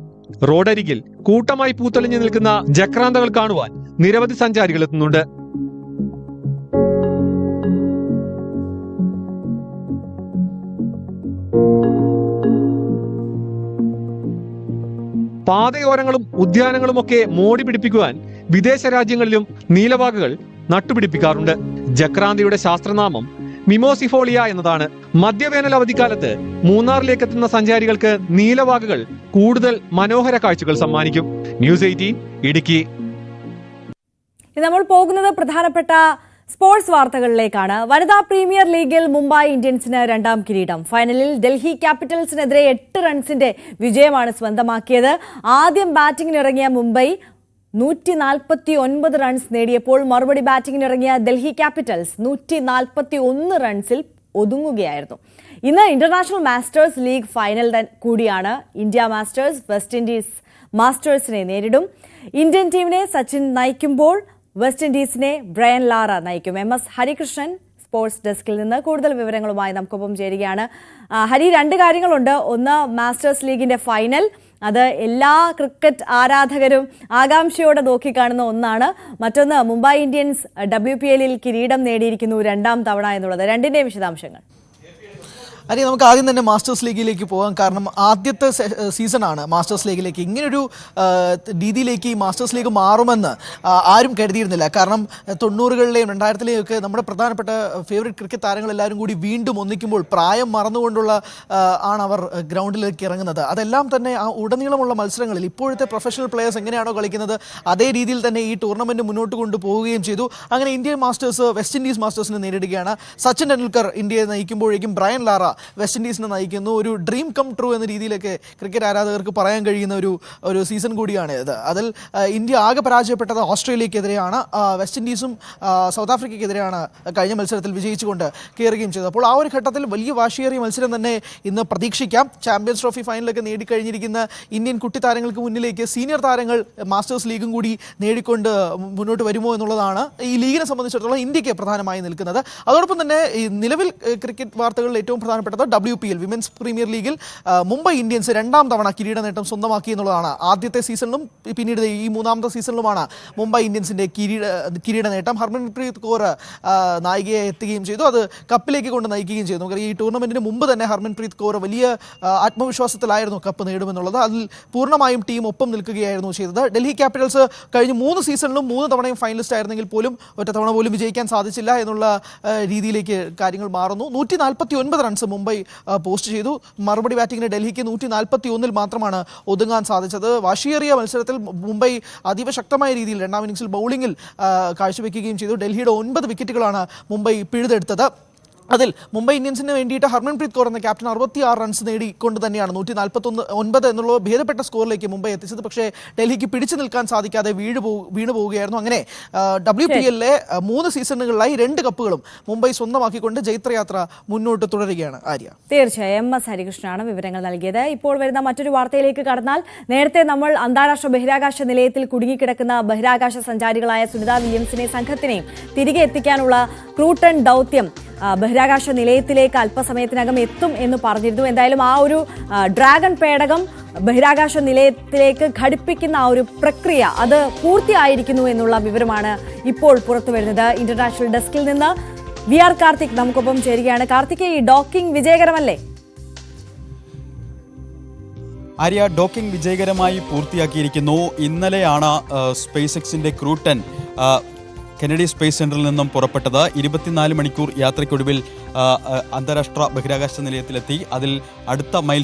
റോഡരികിൽ കൂട്ടമായി പൂത്തെളിഞ്ഞു നിൽക്കുന്ന ജക്രാന്തകൾ കാണുവാൻ നിരവധി സഞ്ചാരികൾ എത്തുന്നുണ്ട്. പാതയോരങ്ങളും ഉദ്യാനങ്ങളുമൊക്കെ മോടി പിടിപ്പിക്കുവാൻ വിദേശ രാജ്യങ്ങളിലും നീലവാഗകൾ നട്ടുപിടിപ്പിക്കാറുണ്ട്. ജക്രാന്തയുടെ ശാസ്ത്രനാമം മിമോസിഫോളിയ എന്നതാണ്. മധ്യവേനൽ അവധിക്കാലത്ത് മൂന്നാറിലേക്ക് എത്തുന്ന സഞ്ചാരികൾക്ക് നീലവാഗകൾ കൂടുതൽ മനോഹര കാഴ്ചകൾ സമ്മാനിക്കും. ന്യൂസ് 18 ഇടുക്കി. നമ്മൾ പോകുന്നത് പ്രധാനപ്പെട്ട സ്പോർട്സ് വാർത്തകളിലേക്കാണ്. വനിതാ പ്രീമിയർ ലീഗിൽ മുംബൈ ഇന്ത്യൻസിന് 2ാം കിരീടം. ഫൈനലിൽ ഡൽഹി ക്യാപിറ്റൽസിനെതിരെ 8 റൺസിന്റെ വിജയമാണ് സ്വന്തമാക്കിയത്. ആദ്യം ബാറ്റിംഗിനിറങ്ങിയ മുംബൈ 149 റൺസ് നേടിയപ്പോൾ മറുപടി ബാറ്റിംഗിനിറങ്ങിയ ഡൽഹി ക്യാപിറ്റൽസ് 141 റൺസിൽ ഒതുങ്ങുകയായിരുന്നു. ഇന്ന് ഇന്റർനാഷണൽ മാസ്റ്റേഴ്സ് ലീഗ് ഫൈനൽ കൂടിയാണ്. ഇന്ത്യ മാസ്റ്റേഴ്സ് വെസ്റ്റ് ഇൻഡീസ് മാസ്റ്റേഴ്സിനെ നേരിടും. ഇന്ത്യൻ ടീമിനെ സച്ചിൻ നയിക്കുമ്പോൾ വെസ്റ്റ് ഇൻഡീസിനെ ബ്രയൻ ലാറ നയിക്കും. MS ഹരികൃഷ്ണൻ സ്പോർട്സ് ഡെസ്കിൽ നിന്ന് കൂടുതൽ വിവരങ്ങളുമായി നമുക്കൊപ്പം ചേരുകയാണ്. ഹരി, 2 കാര്യങ്ങളുണ്ട്. ഒന്ന്, മാസ്റ്റേഴ്സ് ലീഗിന്റെ ഫൈനൽ, അത് എല്ലാ ക്രിക്കറ്റ് ആരാധകരും ആകാംക്ഷയോടെ നോക്കിക്കാണുന്ന ഒന്നാണ്. മറ്റൊന്ന്, മുംബൈ ഇന്ത്യൻസ് WPL കിരീടം നേടിയിരിക്കുന്നു 2ാം തവണ എന്നുള്ളത്. രണ്ടിന്റെയും വിശദാംശങ്ങൾ. അരി, നമുക്ക് ആദ്യം തന്നെ മാസ്റ്റേഴ്സ് ലീഗിലേക്ക് പോകാം. കാരണം ആദ്യത്തെ സീസണാണ് മാസ്റ്റേഴ്സ് ലീഗിലേക്ക്. ഇങ്ങനൊരു രീതിയിലേക്ക് ഈ മാസ്റ്റേഴ്സ് ലീഗ് മാറുമെന്ന് ആരും കരുതിയിരുന്നില്ല. കാരണം 90കളിലെയും 2000ലെയും ഒക്കെ നമ്മുടെ പ്രധാനപ്പെട്ട ഫേവറേറ്റ് ക്രിക്കറ്റ് താരങ്ങളെല്ലാവരും കൂടി വീണ്ടും ഒന്നിക്കുമ്പോൾ പ്രായം മറന്നുകൊണ്ടുള്ള ആണ് അവർ ഗ്രൗണ്ടിലേക്ക് ഇറങ്ങുന്നത്. അതെല്ലാം തന്നെ ആ ഉടനീളമുള്ള മത്സരങ്ങളിൽ ഇപ്പോഴത്തെ പ്രൊഫഷണൽ പ്ലെയേഴ്സ് എങ്ങനെയാണോ കളിക്കുന്നത് അതേ രീതിയിൽ തന്നെ ഈ ടൂർണമെന്റ് മുന്നോട്ട് കൊണ്ടുപോവുകയും ചെയ്തു. അങ്ങനെ ഇന്ത്യൻ മാസ്റ്റേഴ്സ് വെസ്റ്റ് ഇൻഡീസ് മാസ്റ്റേഴ്സിനെ നേരിടുകയാണ്. സച്ചിൻ ടെണ്ടുൽക്കർ ഇന്ത്യയെ നയിക്കുമ്പോഴേക്കും ബ്രയൻ ലാറ വെസ്റ്റ് ഇൻഡീസിനെ നയിക്കുന്നു. ഒരു ഡ്രീം കം ട്രൂ എന്ന രീതിയിലൊക്കെ ക്രിക്കറ്റ് ആരാധകർക്ക് പറയാൻ കഴിയുന്ന ഒരു സീസൺ കൂടിയാണ് ഇത്. അതിൽ ഇന്ത്യ ആകെ പരാജയപ്പെട്ടത് ഓസ്ട്രേലിയക്കെതിരെയാണ്. വെസ്റ്റ് ഇൻഡീസും സൗത്ത് ആഫ്രിക്കയ്ക്കെതിരെയാണ് കഴിഞ്ഞ മത്സരത്തിൽ വിജയിച്ചുകൊണ്ട് കയറുകയും ചെയ്തത്. അപ്പോൾ ആ ഒരു ഘട്ടത്തിൽ വലിയ വാശിയേറിയ മത്സരം തന്നെ ഇന്ന് പ്രതീക്ഷിക്കാം. ചാമ്പ്യൻസ് ട്രോഫി ഫൈനലൊക്കെ നേടിക്കഴിഞ്ഞിരിക്കുന്ന ഇന്ത്യൻ കുട്ടി താരങ്ങൾക്ക് മുന്നിലേക്ക് സീനിയർ താരങ്ങൾ മാസ്റ്റേഴ്സ് ലീഗും കൂടി നേടിക്കൊണ്ട് മുന്നോട്ട് വരുമോ എന്നുള്ളതാണ് ഈ ലീഗിനെ സംബന്ധിച്ചിടത്തോളം ഇന്ത്യക്ക് പ്രധാനമായി നിൽക്കുന്നത്. അതോടൊപ്പം തന്നെ ഈ നിലവിൽ ക്രിക്കറ്റ് വാർത്തകളിൽ ഏറ്റവും പ്രധാനപ്പെട്ടത് WPL വിമൻസ് പ്രീമിയർ ലീഗിൽ മുംബൈ ഇന്ത്യൻസ് 2ാം തവണ കിരീട നേട്ടം സ്വന്തമാക്കി എന്നുള്ളതാണ്. ആദ്യത്തെ സീസണിലും പിന്നീട് ഈ 3ാമത്തെ സീസണിലുമാണ് മുംബൈ ഇന്ത്യൻസിന്റെ കിരീട നേട്ടം. ഹർമൻപ്രീത് കൗർ നായികയെ എത്തുകയും ചെയ്തു. അത് കപ്പിലേക്ക് കൊണ്ട് നയിക്കുകയും ചെയ്തു. നമുക്കറിയാം ഈ ടൂർണമെന്റിന് മുമ്പ് തന്നെ ഹർമൻപ്രീത് കൗർ വലിയ ആത്മവിശ്വാസത്തിലായിരുന്നു കപ്പ് നേടുമെന്നുള്ളത്. അതിൽ പൂർണ്ണമായും ടീം ഒപ്പം നിൽക്കുകയായിരുന്നു ചെയ്തത്. ഡൽഹി ക്യാപിറ്റൽസ് കഴിഞ്ഞ 3 സീസണിലും 3 തവണയും ഫൈനലിസ്റ്റ് ആയിരുന്നെങ്കിൽ പോലും ഒറ്റ തവണ പോലും വിജയിക്കാൻ സാധിച്ചില്ല എന്നുള്ള രീതിയിലേക്ക് കാര്യങ്ങൾ മാറുന്നു. 149 റൺസ് മുംബൈ പോസ്റ്റ് ചെയ്തു. മറുപടി ബാറ്റിംഗിന് ഡൽഹിക്ക് 141 മാത്രമാണ് ഒതുങ്ങാൻ സാധിച്ചത്. വാശിയേറിയ മത്സരത്തിൽ മുംബൈ അതീവ ശക്തമായ രീതിയിൽ 2ാം ഇന്നിംഗ്സിൽ ബൗളിംഗിൽ കാഴ്ചവെക്കുകയും ചെയ്തു. ഡൽഹിയുടെ 9 വിക്കറ്റുകളാണ് മുംബൈ പിഴുതെടുത്തത്. അതിൽ മുംബൈ ഇന്ത്യൻസിന് വേണ്ടിയിട്ട് ഹർമൻപ്രീത് കൗർ എന്ന ക്യാപ്റ്റൻ 66 റൺസ് നേടിക്കൊണ്ട് തന്നെയാണ് 149 എന്നുള്ള ഭേദപ്പെട്ട സ്കോറിലേക്ക് മുംബൈ എത്തിച്ചത്. പക്ഷേ ഡൽഹിക്ക് പിടിച്ചു നിൽക്കാൻ സാധിക്കാതെ വീണു പോവുകയായിരുന്നു. അങ്ങനെ WPL 3 സീസണുകളിലായി 2 കപ്പുകളും മുംബൈ സ്വന്തമാക്കിക്കൊണ്ട് ജൈത്രയാത്ര മുന്നോട്ട് തുടരുകയാണ്. ആര്യ, തീർച്ചയായും MS ഹരികൃഷ്ണനാണ് വിവരങ്ങൾ നൽകിയത്. ഇപ്പോൾ വരുന്ന മറ്റൊരു വാർത്തയിലേക്ക് കടന്നാൽ, നേരത്തെ നമ്മൾ അന്താരാഷ്ട്ര ബഹിരാകാശ നിലയത്തിൽ കുടുങ്ങിക്കിടക്കുന്ന ബഹിരാകാശ സഞ്ചാരികളായ സുനിത വില്യംസിനെയും സംഘത്തിനെയും തിരികെ എത്തിക്കാനുള്ള ക്രൂട്ടൺ ദൗത്യം ബഹിരാകാശ നിലയത്തിലേക്ക് അല്പസമയത്തിനകം എത്തും എന്ന് പറഞ്ഞിരുന്നു. എന്തായാലും ആ ഒരു ഡ്രാഗൺ പേടകം ബഹിരാകാശ നിലയത്തിലേക്ക് ഘടിപ്പിക്കുന്ന ആ ഒരു പ്രക്രിയ അത് പൂർത്തിയായിരിക്കുന്നു എന്നുള്ള വിവരമാണ് ഇപ്പോൾ പുറത്തു വരുന്നത്. ഇന്റർനാഷണൽ ഡെസ്കിൽ നിന്ന് VR കാർത്തിക് നമുക്കൊപ്പം ചേരുകയാണ്. കാർത്തിക്, ഈ ഡോക്കിംഗ് വിജയകരമല്ലേ? ആര്യ, ഡോക്കിംഗ് വിജയകരമായി പൂർത്തിയാക്കിയിരിക്കുന്നു. ഇന്നലെയാണ് സ്പേസ് എക്സിന്റെ ക്രൂട്ടൺ കെനഡി സ്പേസ് സെന്ററിൽ നിന്നും പുറപ്പെട്ടത്. 24 മണിക്കൂർ യാത്രയ്ക്കൊടുവിൽ അന്താരാഷ്ട്ര ബഹിരാകാശ നിലയത്തിലെത്തി. അതിൽ അടുത്ത മൈൽ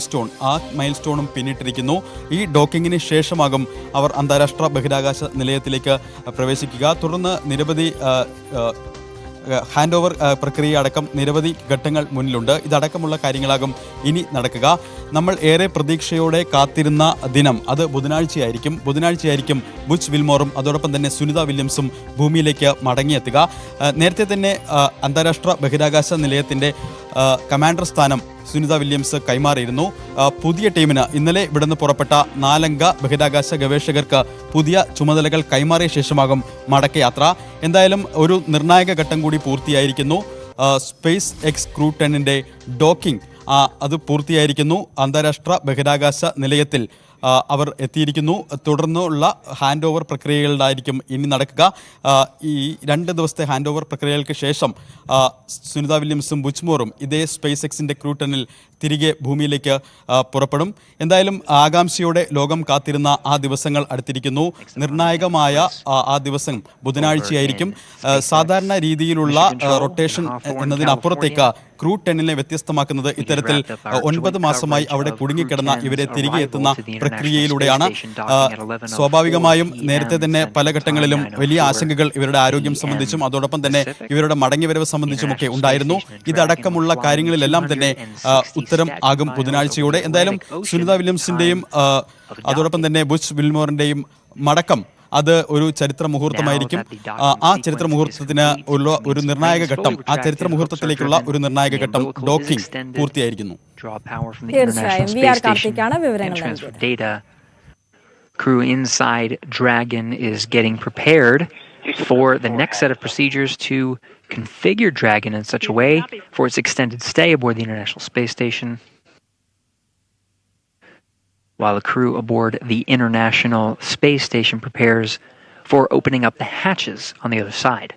സ്റ്റോണും പിന്നിട്ടിരിക്കുന്നു. ഈ ഡോക്കിങ്ങിന് ശേഷമാകും അവർ അന്താരാഷ്ട്ര ബഹിരാകാശ നിലയത്തിലേക്ക് പ്രവേശിക്കുക. തുടർന്ന് നിരവധി ഹാൻഡ് ഓവർ പ്രക്രിയ അടക്കം നിരവധി ഘട്ടങ്ങൾ മുന്നിലുണ്ട്. ഇതടക്കമുള്ള കാര്യങ്ങളാകും ഇനി നടക്കുക. നമ്മൾ ഏറെ പ്രതീക്ഷയോടെ കാത്തിരുന്ന ദിനം അത് ബുധനാഴ്ചയായിരിക്കും ബുച്ച് വിൽമോറും അതോടൊപ്പം തന്നെ സുനിത വില്യംസും ഭൂമിയിലേക്ക് മടങ്ങിയെത്തുക. നേരത്തെ തന്നെ അന്താരാഷ്ട്ര ബഹിരാകാശ നിലയത്തിൻ്റെ കമാൻഡർ സ്ഥാനം സുനിത വില്യംസ് കൈമാറിയിരുന്നു. പുതിയ ടീമിന് ഇന്നലെ ഇവിടുന്ന് പുറപ്പെട്ട 4 അംഗ ബഹിരാകാശ ഗവേഷകർക്ക് പുതിയ ചുമതലകൾ കൈമാറിയ ശേഷമാകും മടക്കയാത്ര. എന്തായാലും ഒരു നിർണായക ഘട്ടം കൂടി പൂർത്തിയായിരിക്കുന്നു. സ്പേസ് എക്സ് ക്രൂട്ടണിൻ്റെ ഡോക്കിംഗ് അത് പൂർത്തിയായിരിക്കുന്നു. അന്താരാഷ്ട്ര ബഹിരാകാശ നിലയത്തിൽ അവർ എത്തിയിരിക്കുന്നു. തുടർന്നുള്ള ഹാൻഡ് ഓവർ പ്രക്രിയകളിലായിരിക്കും ഇനി നടക്കുക. ഈ 2 ദിവസത്തെ ഹാൻഡ് ഓവർ പ്രക്രിയകൾക്ക് ശേഷം സുനിത വില്യംസും ബുച്ച്മോറും ഇതേ സ്പേസ് എക്സിൻ്റെ ക്രൂട്ടണിൽ തിരികെ ഭൂമിയിലേക്ക് പുറപ്പെടും. എന്തായാലും ആകാംക്ഷയോടെ ലോകം കാത്തിരുന്ന ആ ദിവസങ്ങൾ അടുത്തിരിക്കുന്നു. നിർണായകമായ ആ ദിവസം ബുധനാഴ്ചയായിരിക്കും. സാധാരണ രീതിയിലുള്ള റൊട്ടേഷൻ എന്നതിനപ്പുറത്തേക്ക് ക്രൂട്ടണിനെ വ്യത്യസ്തമാക്കുന്നത് ഇത്തരത്തിൽ 9 മാസമായി അവിടെ കുടുങ്ങിക്കിടന്ന ഇവരെ തിരികെ എത്തുന്ന പ്രക്രിയയിലൂടെയാണ്. സ്വാഭാവികമായും നേരത്തെ തന്നെ പല ഘട്ടങ്ങളിലും വലിയ ആശങ്കകൾ ഇവരുടെ ആരോഗ്യം സംബന്ധിച്ചും അതോടൊപ്പം തന്നെ ഇവരുടെ മടങ്ങിവരവ് സംബന്ധിച്ചുമൊക്കെ ഉണ്ടായിരുന്നു. ഇതടക്കമുള്ള കാര്യങ്ങളിലെല്ലാം തന്നെ ഉത്തരം ആകും ബുധനാഴ്ചയോടെ. എന്തായാലും സുനിത വില്യംസിന്റെയും അതോടൊപ്പം തന്നെ ബുച്ച് വിൽമോറിന്റെയും മടക്കം അത് ഒരു ചരിത്ര മുഹൂർത്തമായിരിക്കും. ആ ചരിത്ര മുഹൂർത്തത്തിന് ഒരു നിർണായക ഘട്ടം, ആ ചരിത്ര മുഹൂർത്തത്തിലേക്കുള്ള ഒരു നിർണായക ഘട്ടം ഡോക്കിംഗ് പൂർത്തിയായിരിക്കുന്നു. തീർച്ചയായും VR കാർത്തിക്കാണ് വിവരങ്ങൾ നൽകിയത്. Crew inside Dragon is getting prepared for the next set of procedures to configure Dragon in such a way for its extended stay aboard the International Space Station, while the crew aboard the International Space Station prepares for opening up the hatches on the other side.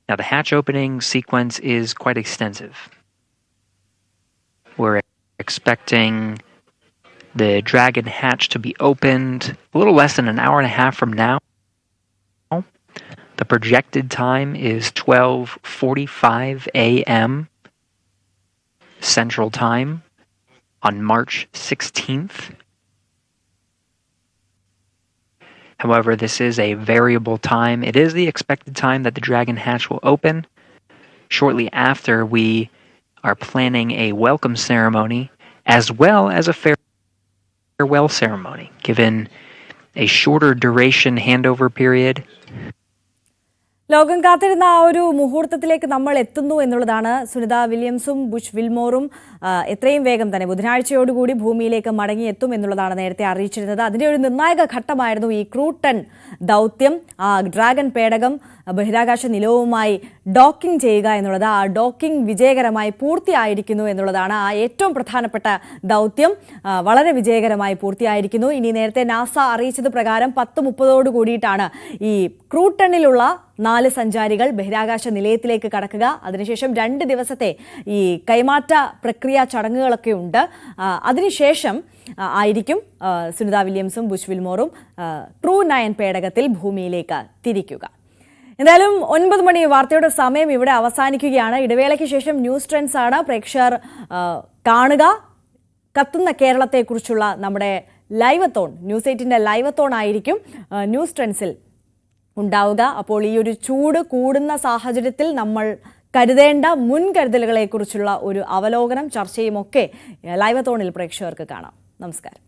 Now, the hatch opening sequence is quite extensive. We're expecting the Dragon hatch to be opened a little less than an hour and a half from now. The projected time is 12:45 a.m. Central Time on March 16th. However, this is a variable time. It is the expected time that the Dragon hatch will open. Shortly after, we are planning a welcome ceremony as well as a farewell ceremony, given a shorter duration handover period. ലോകം കാത്തിരുന്ന ആ ഒരു മുഹൂർത്തത്തിലേക്ക് നമ്മൾ എത്തുന്നു എന്നുള്ളതാണ്. Sunitha വില്യംസും Butch വിൽമോറും എത്രയും വേഗം തന്നെ ബുധനാഴ്ചയോടുകൂടി ഭൂമിയിലേക്ക് മടങ്ങിയെത്തും എന്നുള്ളതാണ് നേരത്തെ അറിയിച്ചിരുന്നത്. അതിൻ്റെ ഒരു നിർണായക ഘട്ടമായിരുന്നു ഈ ക്രൂട്ടൺ ദൗത്യം. ആ ഡ്രാഗൺ പേടകം ബഹിരാകാശ നിലയവുമായി ഡോക്കിംഗ് ചെയ്യുക എന്നുള്ളത്. ആ ഡോക്കിംഗ് വിജയകരമായി പൂർത്തിയായിരിക്കുന്നു എന്നുള്ളതാണ് ആ ഏറ്റവും പ്രധാനപ്പെട്ട ദൗത്യം. വളരെ വിജയകരമായി പൂർത്തിയായിരിക്കുന്നു. ഇനി നേരത്തെ നാസ അറിയിച്ചത് പ്രകാരം 10:30 കൂടിയിട്ടാണ് ഈ ക്രൂട്ടണിലുള്ള 4 സഞ്ചാരികൾ ബഹിരാകാശ നിലയത്തിലേക്ക് കടക്കുക. അതിനുശേഷം 2 ദിവസത്തെ ഈ കൈമാറ്റ പ്രക്രിയ ചടങ്ങുകളൊക്കെ ഉണ്ട്. അതിനുശേഷം ആയിരിക്കും സുനിത വില്യംസും ബുച്ച് വിൽമോറും ട്രൂ 9 പേടകത്തിൽ ഭൂമിയിലേക്ക് തിരിക്കുക. എന്തായാലും 9 മണി വാർത്തയുടെ സമയം ഇവിടെ അവസാനിക്കുകയാണ്. ഇടവേളയ്ക്ക് ശേഷം ന്യൂസ് ട്രെൻഡ്സ് ആണ് പ്രേക്ഷകർ കാണുക. കത്തുന്ന കേരളത്തെക്കുറിച്ചുള്ള നമ്മുടെ ലൈവത്തോൺ, ന്യൂസ് 8ന്റെ ലൈവത്തോൺ ആയിരിക്കും ന്യൂസ് ട്രെൻഡ്സിൽ ഉണ്ടാവുക. അപ്പോൾ ഈ ഒരു ചൂട് കൂടുന്ന സാഹചര്യത്തിൽ നമ്മൾ കരുതേണ്ട മുൻകരുതലുകളെക്കുറിച്ചുള്ള ഒരു അവലോകനം, ചർച്ചയും ഒക്കെ ലൈവത്തോണിൽ പ്രേക്ഷകർക്ക് കാണാം. നമസ്കാരം.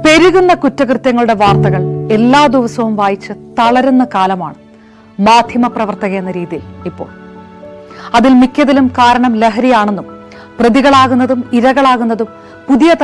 പെരുകുന്ന കുറ്റകൃത്യങ്ങളുടെ വാർത്തകൾ എല്ലാ ദിവസവും വായിച്ച് തളരുന്ന കാലമാണ് മാധ്യമപ്രവർത്തക എന്ന രീതിയിൽ ഇപ്പോൾ. അതിൽ മിക്കതിലും കാരണം ലഹരിയാണെന്നും പ്രതികളാകുന്നതും ഇരകളാകുന്നതും പുതിയ